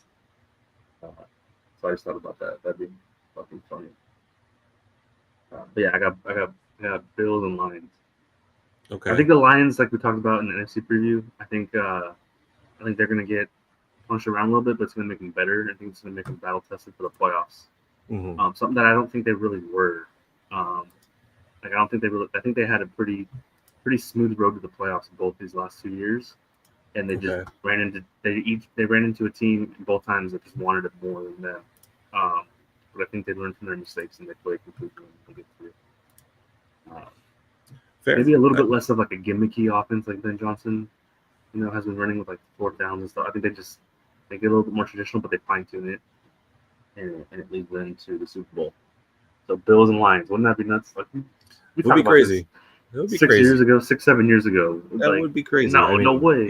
B: So I just thought about that. That'd be fucking funny. But yeah, I got Bills and Lions.
A: Okay.
B: I think the Lions, like we talked about in the NFC preview, I think they're gonna get punched around a little bit, but it's gonna make them better. I think it's gonna make them battle tested for the playoffs.
A: Mm-hmm.
B: Something that I don't think they really were. I think they had a pretty smooth road to the playoffs in both these last 2 years, and they just ran into a team both times that just wanted it more than them. But I think they learned from their mistakes and they played completely and get through.
A: Fair.
B: Maybe a little bit less of like a gimmicky offense like Ben Johnson, has been running with like 4th downs and stuff. I think they get a little bit more traditional, but they fine tune it, and it leads them to the Super Bowl. So Bills and Lions, wouldn't that be nuts? Like
A: it would be crazy. It would be
B: 6 years ago, 7 years ago.
A: That would be crazy.
B: No way.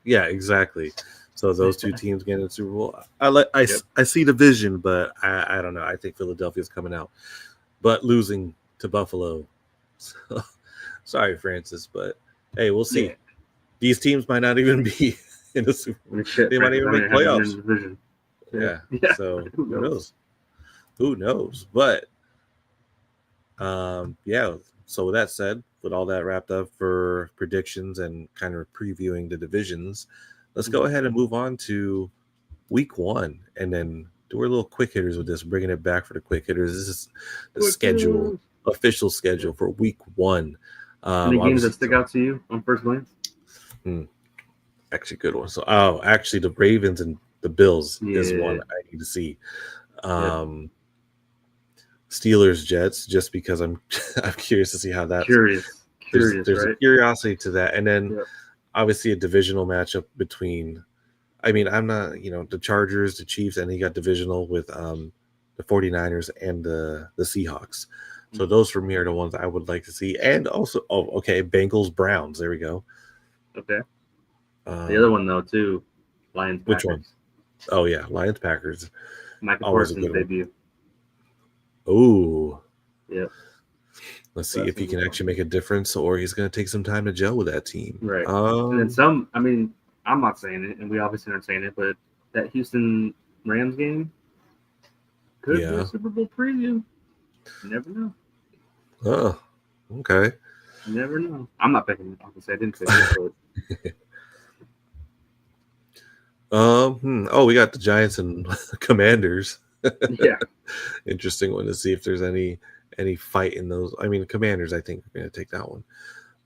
A: Yeah, exactly. So those two teams getting the Super Bowl. I see the vision, but I don't know. I think Philadelphia's coming out, but losing to Buffalo. So, sorry, Francis, but hey, we'll see.
B: Yeah.
A: These teams might not even be in the Super Bowl. They might even make playoffs. Yeah.
B: Yeah.
A: So
B: Who
A: who
B: knows?
A: knows? Who knows? But yeah. So with that said, with all that wrapped up for predictions and kind of previewing the divisions, let's go ahead and move on to week 1 and then do our little quick hitters with this, bringing it back for the quick hitters. This is the
B: Quick
A: schedule,
B: hitters.
A: official schedule for week 1.
B: Any games that
A: Obviously,
B: stick out to you on first glance?
A: actually good one. So, actually, the Ravens and the Bills is
B: Yeah.
A: one I need to see. Steelers Jets, just because I'm I'm curious to see how that's
B: Curious,
A: there's
B: right?
A: a curiosity to that, and then
B: Yep.
A: obviously a divisional matchup between. I mean, I'm not, the Chargers, the Chiefs, and he got divisional with the 49ers and the Seahawks. So those for me are the ones I would like to see. And also, Bengals, Browns. There we go.
B: Okay. The other one, though, too, Lions,
A: Which
B: Packers.
A: one? Oh, yeah, Lions, Packers.
B: Michael
A: Always a
B: Parsons'
A: good one.
B: debut.
A: Ooh.
B: Yep.
A: Let's see
B: That's
A: if he
B: gonna
A: can
B: be
A: actually make a difference, or he's going to take some time to gel with that team.
B: Right. And then some, I mean, I'm not saying it, and we obviously aren't saying it, but that Houston Rams game could be a Super Bowl preview. You never know.
A: Oh, okay.
B: You never know. I'm not picking it. Obviously, I didn't pick it, but
A: Oh, we got the Giants and Commanders.
B: yeah.
A: Interesting one to see if there's any fight in those. I mean, the Commanders, I think, are going to take that one.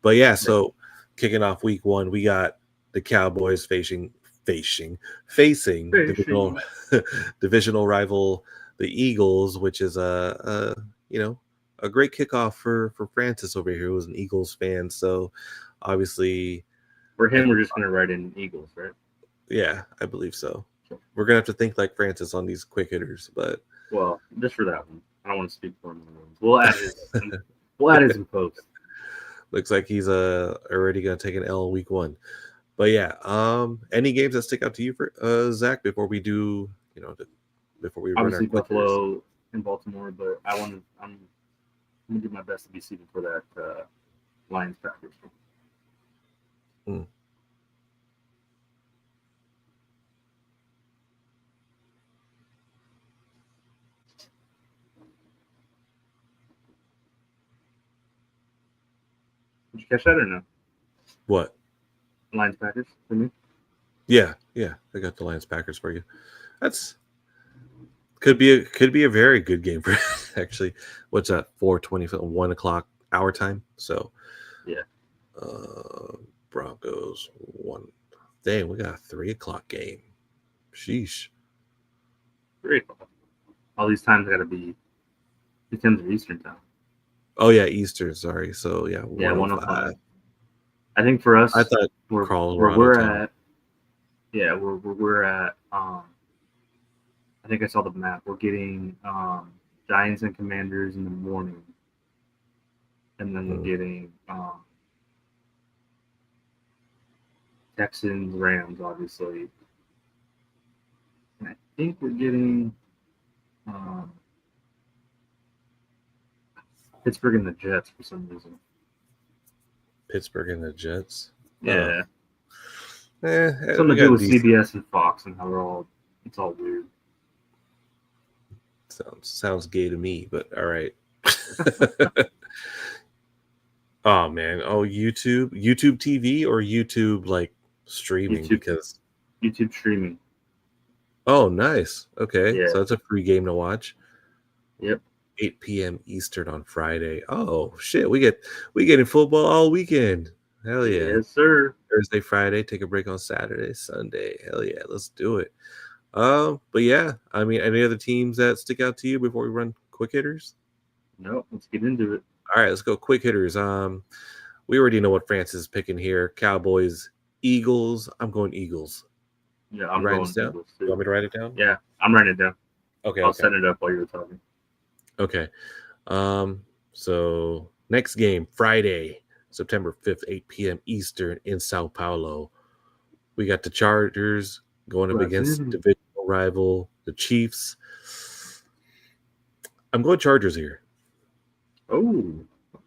A: But yeah, so kicking off week 1, we got the Cowboys facing divisional rival, the Eagles, which is a great kickoff for Francis over here, who was an Eagles fan. So obviously,
B: For him, we're just going to write in Eagles, right?
A: Yeah, I believe so. We're gonna have to think like Francis on these quick hitters, but
B: just for that one, I don't want to speak for him. We'll add his in post.
A: Looks like he's already gonna take an L week 1. But yeah, any games that stick out to you for Zach before we do, before we
B: obviously
A: run our
B: Buffalo and Baltimore, but I'm gonna do my best to be seated for that Lions Packers. Did you catch that or no?
A: What?
B: Lions Packers for me?
A: Yeah, I got the Lions Packers for you. That's could be a very good game for actually. What's that? 4:20, 1 o'clock our time. So
B: yeah.
A: Broncos 1. Dang, we got a 3 o'clock game. Sheesh.
B: 3 o'clock. All these times got to be. These times are Eastern time.
A: Oh yeah, Eastern. Sorry. So yeah,
B: 105. I think for us,
A: I thought
B: where
A: Colorado
B: we're
A: time.
B: at. Yeah, we're at. I think I saw the map. We're getting Giants and Commanders in the morning, and then we're getting Texans, Rams, obviously. And I think we're getting Pittsburgh and the Jets for some reason.
A: Pittsburgh and the Jets.
B: Yeah.
A: Something
B: to do with CBS and Fox and how it's all weird.
A: Sounds gay to me, but all right. Oh man. Oh, YouTube TV or YouTube like streaming? Because
B: YouTube streaming.
A: Oh, nice. Okay.
B: Yeah.
A: So that's a free game to watch.
B: Yep.
A: 8 p.m. Eastern on Friday. Oh shit. We getting football all weekend. Hell yeah.
B: Yes, sir.
A: Thursday, Friday, take a break on Saturday, Sunday. Hell yeah, let's do it. But yeah, I mean, any other teams that stick out to you before we run quick hitters?
B: No, let's get into it.
A: All right, let's go quick hitters. We already know what Francis is picking here. Cowboys, Eagles. I'm going Eagles.
B: Yeah, I'm
A: going
B: Eagles too.
A: You want me to write it down?
B: Yeah, I'm writing it down.
A: Okay.
B: I'll set it up while you were talking.
A: Okay. So next game, Friday, September 5th, 8 p.m. Eastern in Sao Paulo. We got the Chargers going up against divisional rival, the Chiefs. I'm going Chargers here.
B: Oh,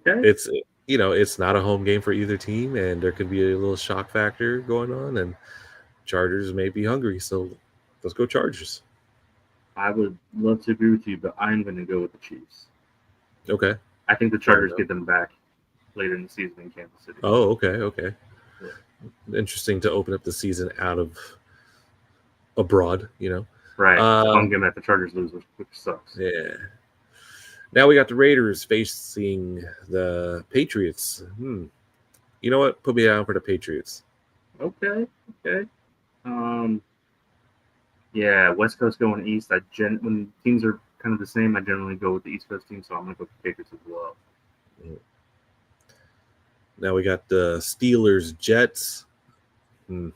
B: okay.
A: It's not a home game for either team, and there could be a little shock factor going on, and Chargers may be hungry, so let's go Chargers.
B: I would love to agree with you, but I'm going to go with the Chiefs.
A: Okay.
B: I think the Chargers get them back later in the season in Kansas City.
A: Oh, okay.
B: Yeah.
A: Interesting to open up the season out of abroad,
B: Right. It's a fun game that the Chargers lose, which sucks.
A: Yeah. Now we got the Raiders facing the Patriots. You know what? Put me down for the Patriots.
B: Okay. Yeah, West Coast going east. When teams are kind of the same, I generally go with the East Coast team, so I'm going to go with the Patriots as well.
A: Now we got the Steelers Jets.
B: I'm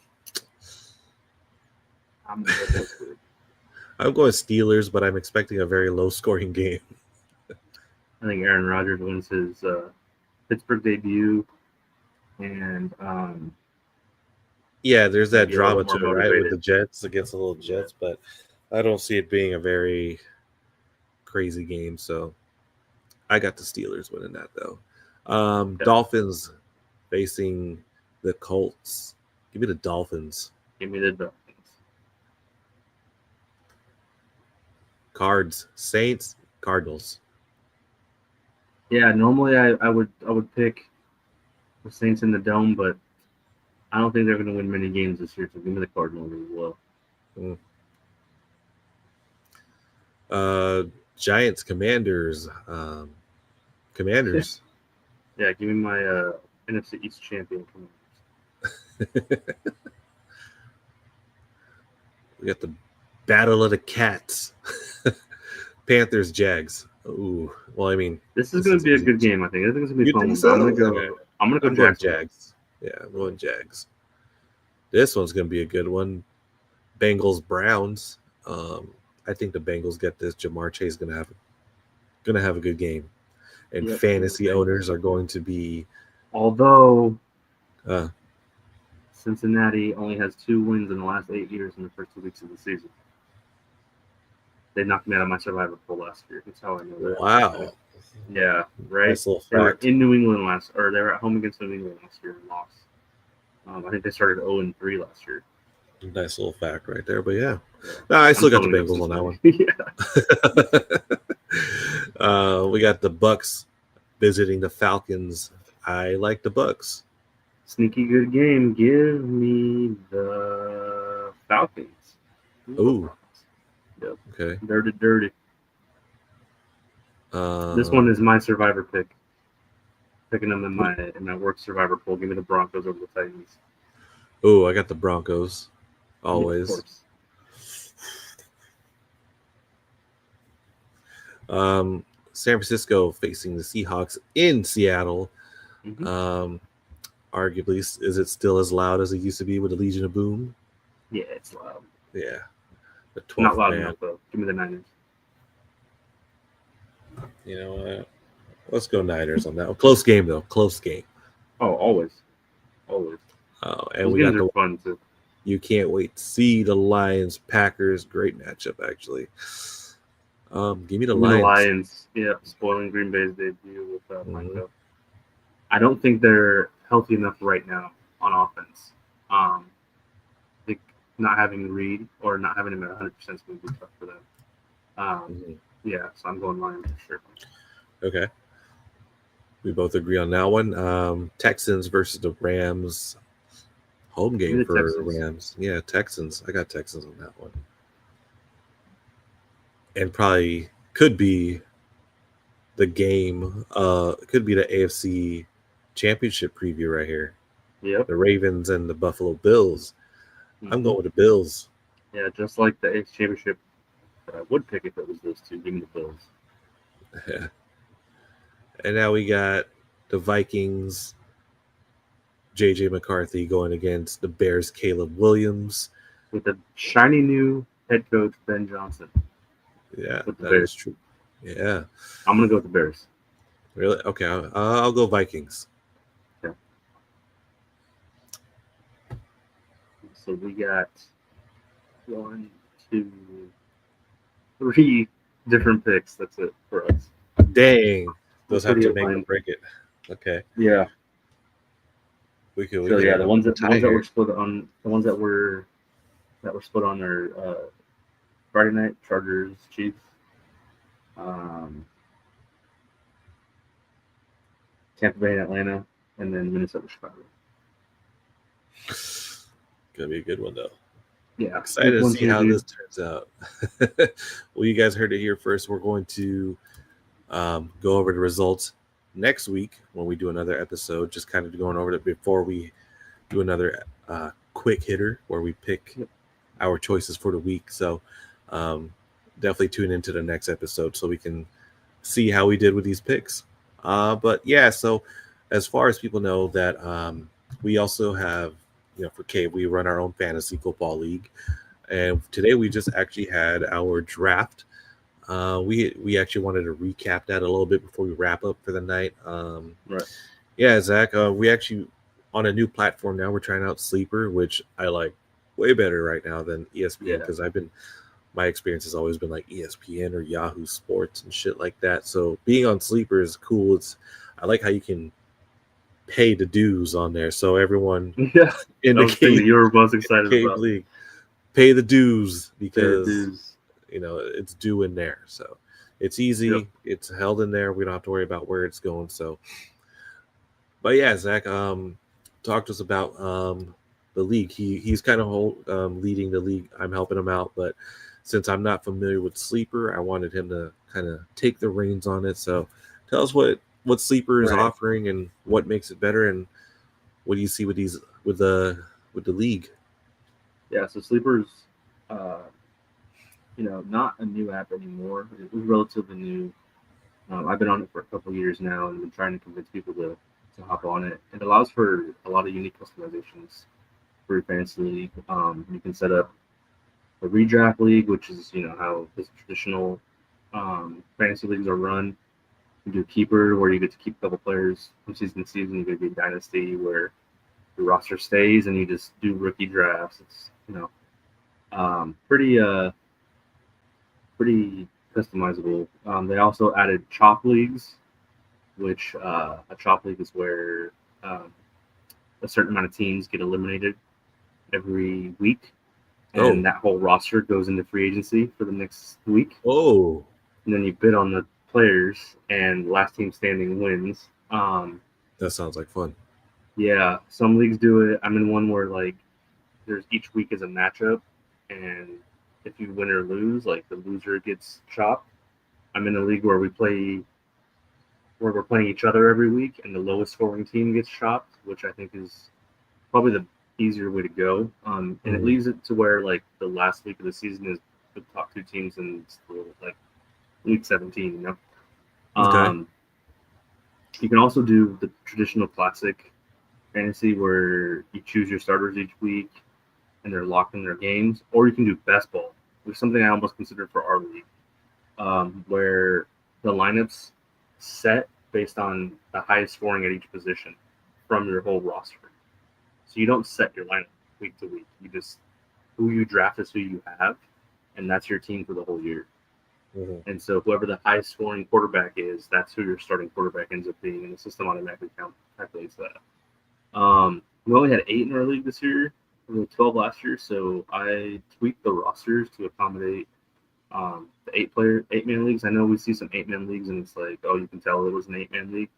A: going Steelers, but I'm expecting a very low-scoring game.
B: I think Aaron Rodgers wins his Pittsburgh debut, and
A: yeah, there's that
B: maybe a
A: drama
B: little
A: to it,
B: more
A: right, with
B: motivated.
A: the Jets against the little Jets, but I don't see it being a very crazy game, so I got the Steelers winning that, though. Dolphins facing the Colts. Give me the Dolphins.
B: Give me the Dolphins.
A: Cards, Saints, Cardinals.
B: Yeah, normally I would pick the Saints in the dome, but I don't think they're going to win many games this year, so give me the Cardinals as well.
A: Giants, Commanders. Commanders.
B: Yeah, give me my NFC East champion Commanders.
A: We got the Battle of the Cats. Panthers, Jags. Ooh, well, I mean,
B: this is going to be a good game. I think it's going to be fun.
A: So?
B: I'm going to go
A: Jags. Yeah, I'm going Jags. This one's going to be a good one. Bengals, Browns. I think the Bengals get this. Jamar Chase is going to have a good game, and fantasy owners are going to be.
B: Although Cincinnati only has 2 wins in the last 8 years in the first 2 weeks of the season. They knocked me out of my Survivor pool last year. That's how I know that.
A: Wow.
B: Yeah, right.
A: Nice little fact.
B: They were in New England they were at home against New England last year and lost. I think they started 0-3 last year.
A: Nice little fact right there, but yeah. No, I still got the Bengals on that one. We got the Bucks visiting the Falcons. I like the Bucks.
B: Sneaky good game. Give me the Falcons.
A: Ooh.
B: Yep.
A: Okay.
B: Dirty. This one is my Survivor pick. Picking them in my work Survivor pool. Give me the Broncos over the Titans.
A: Ooh, I got the Broncos. Always.
B: Yeah, of course.
A: San Francisco facing the Seahawks in Seattle.
B: Mm-hmm.
A: Arguably, is it still as loud as it used to be with the Legion of Boom?
B: Yeah, it's loud.
A: Yeah. The 12th
B: Not loud
A: man.
B: enough, though. Give me the Niners.
A: You know what? Let's go Niners on that one. Close game, though. Close game.
B: Oh, always. Oh,
A: and
B: those
A: we got
B: games are fun, too.
A: You can't wait to see the Lions Packers. Great matchup, actually. Give me the Lions.
B: The Lions, yeah, spoiling Green Bay's debut with Mike. I don't think they're healthy enough right now on offense. I think not having Reed or not having him at 100% is going to be tough for them. Yeah, so I'm going Lions for sure.
A: Okay. We both agree on that one. Texans versus the Rams. Home game for the Rams. Yeah, Texans. I got Texans on that one. And probably could be the game. Could be the AFC Championship preview right here.
B: Yep.
A: The Ravens and the Buffalo Bills. I'm going with the Bills.
B: Yeah, just like the AFC Championship that I would pick if it was those two. Give me the Bills.
A: Yeah. And now we got the Vikings. J.J. McCarthy going against the Bears' Caleb Williams.
B: With the shiny new head coach, Ben Johnson.
A: Yeah, that is true. Yeah.
B: I'm going to go with the Bears.
A: Really? Okay, I'll go Vikings.
B: Okay. So we got 1, 2, 3 different picks. That's it for us.
A: Dang. Those have to make or break it. Okay.
B: Yeah.
A: We could.
B: So yeah, the ones that were split on are Friday night, Chargers, Chiefs. Tampa Bay and Atlanta, and then Minnesota, Chicago.
A: Gonna be a good one though.
B: Yeah,
A: Excited to
B: one,
A: see
B: two,
A: how
B: dude.
A: this turns out. Well, you guys heard it here first. We're going to go over the results next week when we do another episode. Just kind of going over it before we do another quick hitter where we pick our choices for the week. So definitely tune into the next episode so we can see how we did with these picks. But yeah, so as far as people know that we also have, for K, we run our own fantasy football league. And today we just actually had our draft. We actually wanted to recap that a little bit before we wrap up for the night.
B: Right.
A: Yeah, Zach, we actually on a new platform now. We're trying out Sleeper, which I like way better right now than ESPN because my experience has always been like ESPN or Yahoo Sports and shit like that. So being on Sleeper is cool. I like how you can pay the dues on there. So everyone in the
B: thing that you were most excited about.
A: league pay the dues because
B: dues.
A: It's due in there. So it's easy.
B: Yep.
A: It's held in there. We don't have to worry about where it's going. So, but yeah, Zach, talk to us about the league. He's kind of leading the league. I'm helping him out, but since I'm not familiar with Sleeper, I wanted him to kind of take the reins on it. So tell us what Sleeper is offering and what makes it better, and what do you see with the league?
B: Yeah, so Sleeper's not a new app anymore. It was relatively new. I've been on it for a couple of years now and been trying to convince people to hop on it. It allows for a lot of unique customizations for your fantasy league. You can set up a redraft league, which is how the traditional fantasy leagues are run. You do keeper, where you get to keep a couple players from season to season. You could do dynasty, where your roster stays and you just do rookie drafts. It's pretty customizable. They also added chop leagues, which a chop league is where a certain amount of teams get eliminated every week, and that whole roster goes into free agency for the next week.
A: Oh,
B: and then you bid on the players, and last team standing wins.
A: That sounds like fun.
B: Yeah, some leagues do it. I'm in one where there's each week is a matchup, and if you win or lose, the loser gets chopped. I'm in a league where we're playing each other every week, and the lowest scoring team gets chopped, which I think is probably the easier way to go. And it leaves it to where the last week of the season is the top two teams in week 17.
A: Okay.
B: You can also do the traditional classic fantasy where you choose your starters each week and they're locked in their games, or you can do best ball, which is something I almost consider for our league, where the lineups set based on the highest scoring at each position from your whole roster. So you don't set your lineup week to week. You just who you draft is who you have, and that's your team for the whole year. Mm-hmm. And so whoever the highest scoring quarterback is, that's who your starting quarterback ends up being, and the system automatically calculates that. We only had 8 in our league this year. We had 12 last year, so I tweaked the rosters to accommodate the 8-man leagues. I know we see some 8-man leagues, and it's you can tell it was an 8-man league.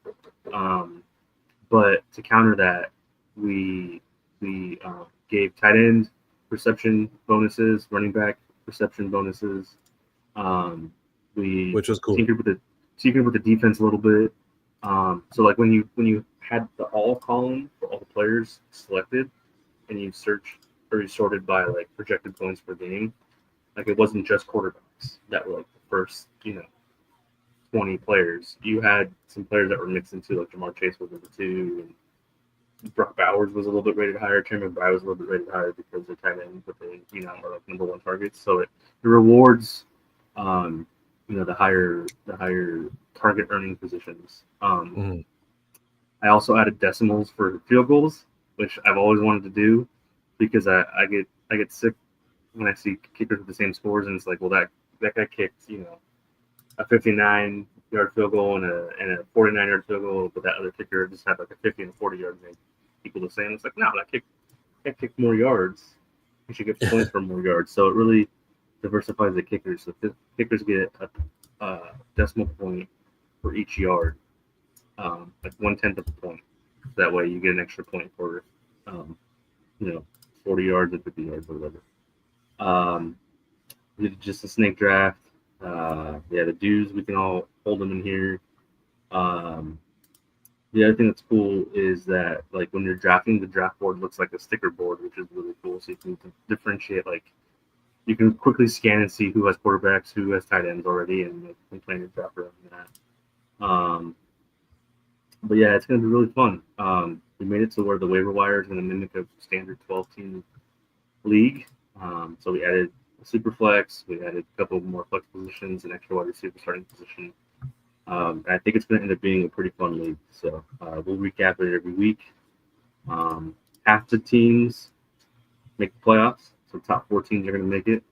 B: But to counter that, we gave tight end reception bonuses, running back reception bonuses.
A: Which was cool.
B: Tinkered with the defense a little bit. So when you had the all column for all the players selected, and you sorted by projected points per game, it wasn't just quarterbacks that were the first 20 players. You had some players that were mixed into Jamar Chase was number 2, and Brock Bowers was a little bit rated higher. Tim McBride was a little bit rated higher because they're tight ends, but they are number 1 targets. So it rewards the higher target earning positions. I also added decimals for field goals, which I've always wanted to do because I get sick when I see kickers with the same scores, and it's that guy kicked a 59-yard field goal and a 49-yard field goal, but that other kicker just had a 50 and a 40-yard make equal the same. It's no, that kick kicked more yards. You should get points for more yards. So it really diversifies the kickers. So kickers get a decimal point for each yard, like 1/10 of a point. That way, you get an extra point for, um, 40 yards or 50 yards or whatever. We did just a snake draft. The dues, we can all hold them in here. The other thing that's cool is that, like, when you're drafting, the draft board looks like a sticker board, which is really cool. So you can differentiate, like, you can quickly scan and see who has quarterbacks, who has tight ends already, and you can plan your draft around that. But yeah, it's going to be really fun. We made it to where the waiver wire is going to mimic a standard 12-team league. So we added a super flex, we added a couple more flex positions, an extra wide receiver starting position. And I think it's going to end up being a pretty fun league. So we'll recap it every week. Half the teams make the playoffs, so top 4 teams are going to make it.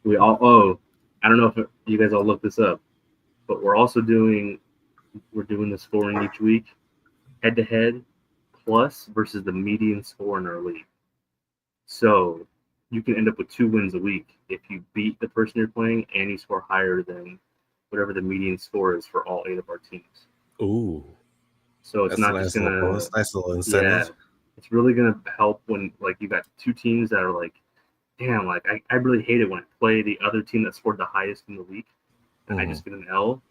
B: We all I don't know if you guys all looked this up, but we're doing the scoring each week, head to head, plus versus the median score in our league. So you can end up with 2 wins a week if you beat the person you're playing and you score higher than whatever the median score is for all 8 of our teams.
A: Ooh.
B: So it's not just gonna
A: nice little incentive.
B: Yeah, it's really gonna help when, like, you got 2 teams that are like, damn, like I really hate it when I play the other team that scored the highest in the week and I just get an L,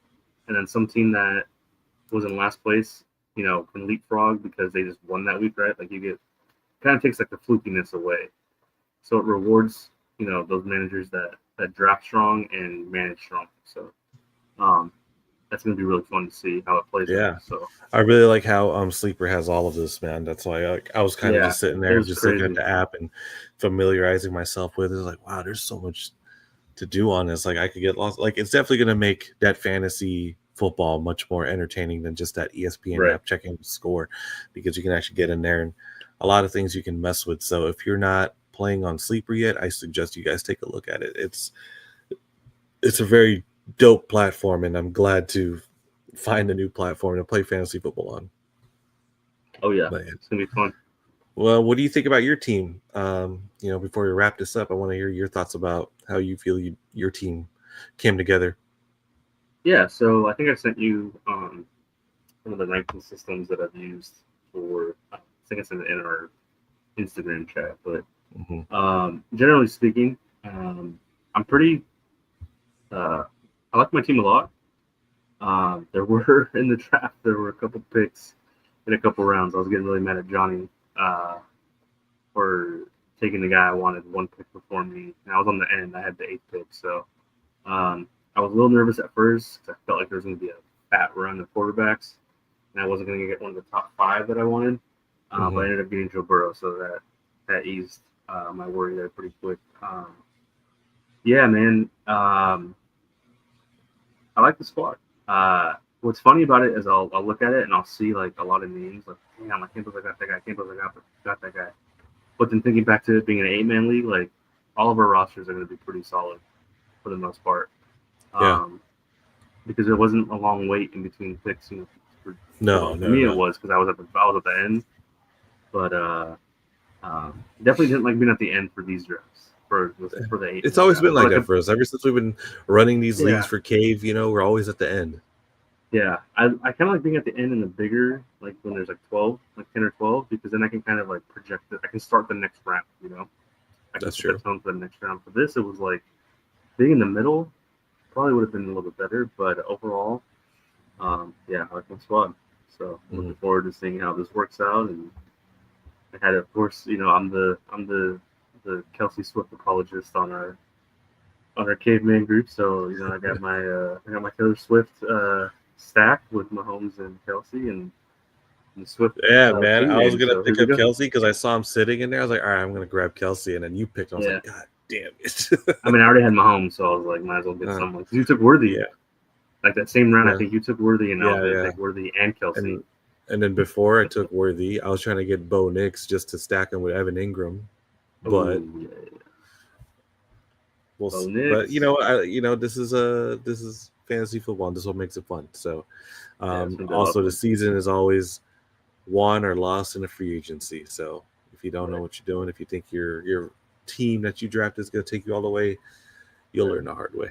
B: and then some team that was in last place, can leapfrog because they just won that week, right? Like, you get, kind of takes like the flukiness away. So it rewards, those managers that draft strong and manage strong. So that's going to be really fun to see how it plays out. So
A: I really like how Sleeper has all of this, man. That's why I was kind of just sitting there just looking at the app and familiarizing myself with it. It's like, wow, there's so much to do on this. Like, I could get lost. Like, it's definitely going to make that fantasy football much more entertaining than just that ESPN app checking the score, because you can actually get in there and a lot of things you can mess with. So if you're not playing on Sleeper yet, I suggest you guys take a look at it. It's a very dope platform, and I'm glad to find a new platform to play fantasy football on.
B: Oh yeah, it's gonna be fun.
A: Well, what do you think about your team? Before we wrap this up, I want to hear your thoughts about how you feel your team came together.
B: Yeah, so I think I sent you one of the ranking systems that I've used for. I think it's in our Instagram chat, but generally speaking, I'm pretty. I like my team a lot. There were in the draft, there were a couple picks in a couple rounds. I was getting really mad at Johnny for taking the guy I wanted 1 pick before me. And I was on the end. I had the 8th pick. So I was a little nervous at first because I felt like there was going to be a fat run of quarterbacks. And I wasn't going to get one of the top 5 that I wanted. But I ended up getting Joe Burrow. So that eased my worry there pretty quick. Yeah, man. I like the squad. What's funny about it is I'll look at it and I'll see like a lot of names like, damn, I can't believe I got that guy. I can't believe I got that guy. But then thinking back to it being an 8-man league, like all of our rosters are going to be pretty solid for the most part. Because there wasn't a long wait in between picks. For me it was because I was at the end. But definitely didn't like being at the end for these drafts. For the 8.
A: It's always been like that for us. Ever since we've been running these leagues for Cave, we're always at the end.
B: Yeah, I kind of like being at the end in the bigger, like when there's like 12, like 10 or 12, because then I can kind of like project it. I can start the next round, I can set the tone for the next round. For this, it was like being in the middle probably would have been a little bit better, but overall, I like my squad. So looking forward to seeing how this works out. And I had, of course, I'm the Kelsey Swift apologist on our caveman group. So I got my Taylor Swift stack with Mahomes and Kelsey and Swift.
A: Yeah, man. I was gonna pick up Kelsey because I saw him sitting in there. I was like, all right, I'm gonna grab Kelsey, and then you picked him. I was like, God damn it.
B: I mean, I already had Mahomes, so I was like, might as well get someone. You took Worthy. Yeah. Like that same round, I think you took Worthy, and I was gonna take Worthy and Kelsey.
A: And then before I took Worthy, I was trying to get Bo Nix just to stack him with Evan Ingram. But we'll see. But this is fantasy football, and this is what makes it fun. So also the season is always won or lost in a free agency. So if you don't know what you're doing, if you think your team that you drafted is going to take you all the way, you'll learn the hard way.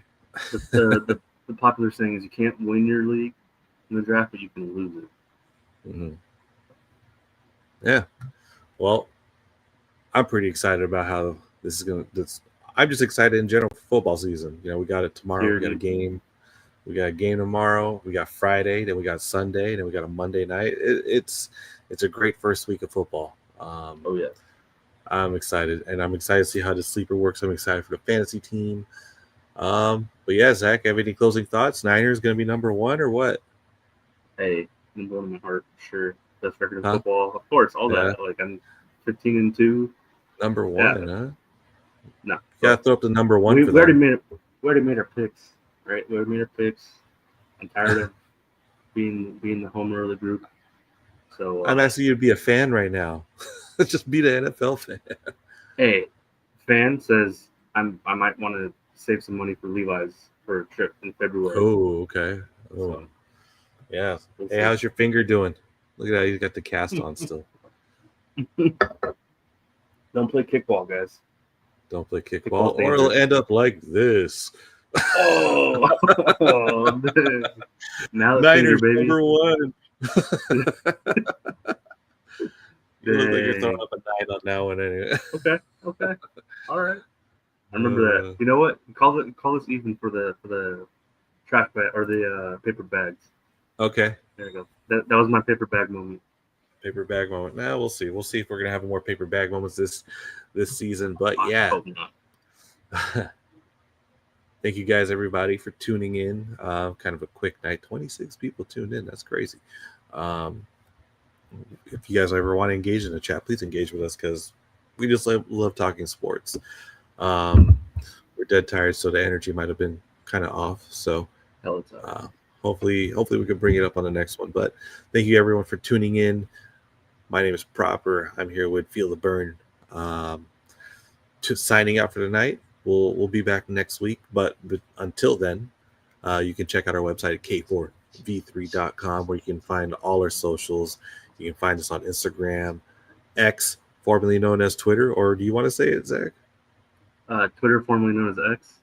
B: The popular saying is you can't win your league in the draft, but you can lose it.
A: Mm-hmm. Yeah. Well, I'm pretty excited about how this is going to. I'm just excited in general for football season. We got it tomorrow.
B: Here,
A: We got a
B: dude.
A: game. We got a game tomorrow. We got Friday. Then we got Sunday. Then we got a Monday night. It's a great first week of football.
B: Oh yeah.
A: I'm excited, and I'm excited to see how the sleeper works. I'm excited for the fantasy team. But yeah, Zach, have any closing thoughts? Niners going to be number one or what?
B: Hey, number one in my heart, for sure. Best record in football, of course. All
A: Yeah.
B: that. Like I'm 15-2.
A: Number one, huh?
B: No.
A: You gotta throw up the number one.
B: We
A: for
B: already
A: them.
B: made our picks, right? We already made our picks. I'm tired of being the homer of the group. So
A: I'm asking you to be a fan right now. Just be the NFL fan.
B: Hey, fan says I might want to save some money for Levi's for a trip in February.
A: Oh, okay. Oh,
B: So,
A: yeah.
B: we'll
A: Hey,
B: see.
A: how's your finger doing? Look at that. You got the cast on still.
B: Don't play kickball, guys.
A: Don't play kickball,
B: Kickball's
A: or it'll
B: dangerous.
A: end up like this.
B: Oh, dude. Now the
A: Niners
B: finger, baby.
A: number one. You look like you're
B: Dang.
A: throwing up a 9 on that one anyway.
B: Okay. All right. I remember that. You know what? Call this even for the trash bag or the paper bags.
A: Okay.
B: There you go. That was my paper bag moment.
A: Paper bag moment. Now we'll see. We'll see if we're gonna have more paper bag moments this season. But
B: I
A: yeah.
B: hope not.
A: Thank you guys, everybody, for tuning in. Kind of a quick night. 26 people tuned in. That's crazy. If you guys ever want to engage in the chat, please engage with us because we just love talking sports. We're dead tired, so the energy might have been kind of off. So
B: Hell, it's up.
A: hopefully we can bring it up on the next one. But thank you, everyone, for tuning in. My name is Proper. I'm here with Feel the Burn. Signing out for tonight. We'll be back next week. But until then, you can check out our website at K4V3.com where you can find all our socials. You can find us on Instagram, X, formerly known as Twitter. Or do you want to say it, Zach?
B: Twitter, formerly known as X.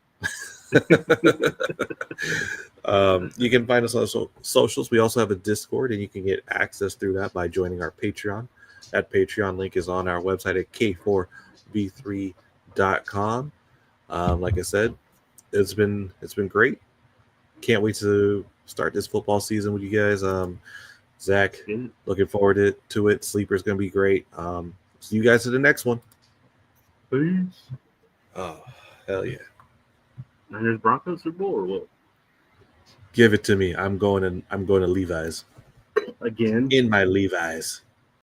A: You can find us on socials. We also have a Discord, and you can get access through that by joining our Patreon. That Patreon link is on our website at K4V3.com. Like I said, it's been great. Can't wait to start this football season with you guys. Zach, looking forward to it. Sleeper's gonna be great. See you guys to the next one.
B: Peace.
A: Oh, hell yeah.
B: Niners Broncos Super Bowl or what?
A: Give it to me. I'm going to Levi's.
B: Again?
A: In my Levi's.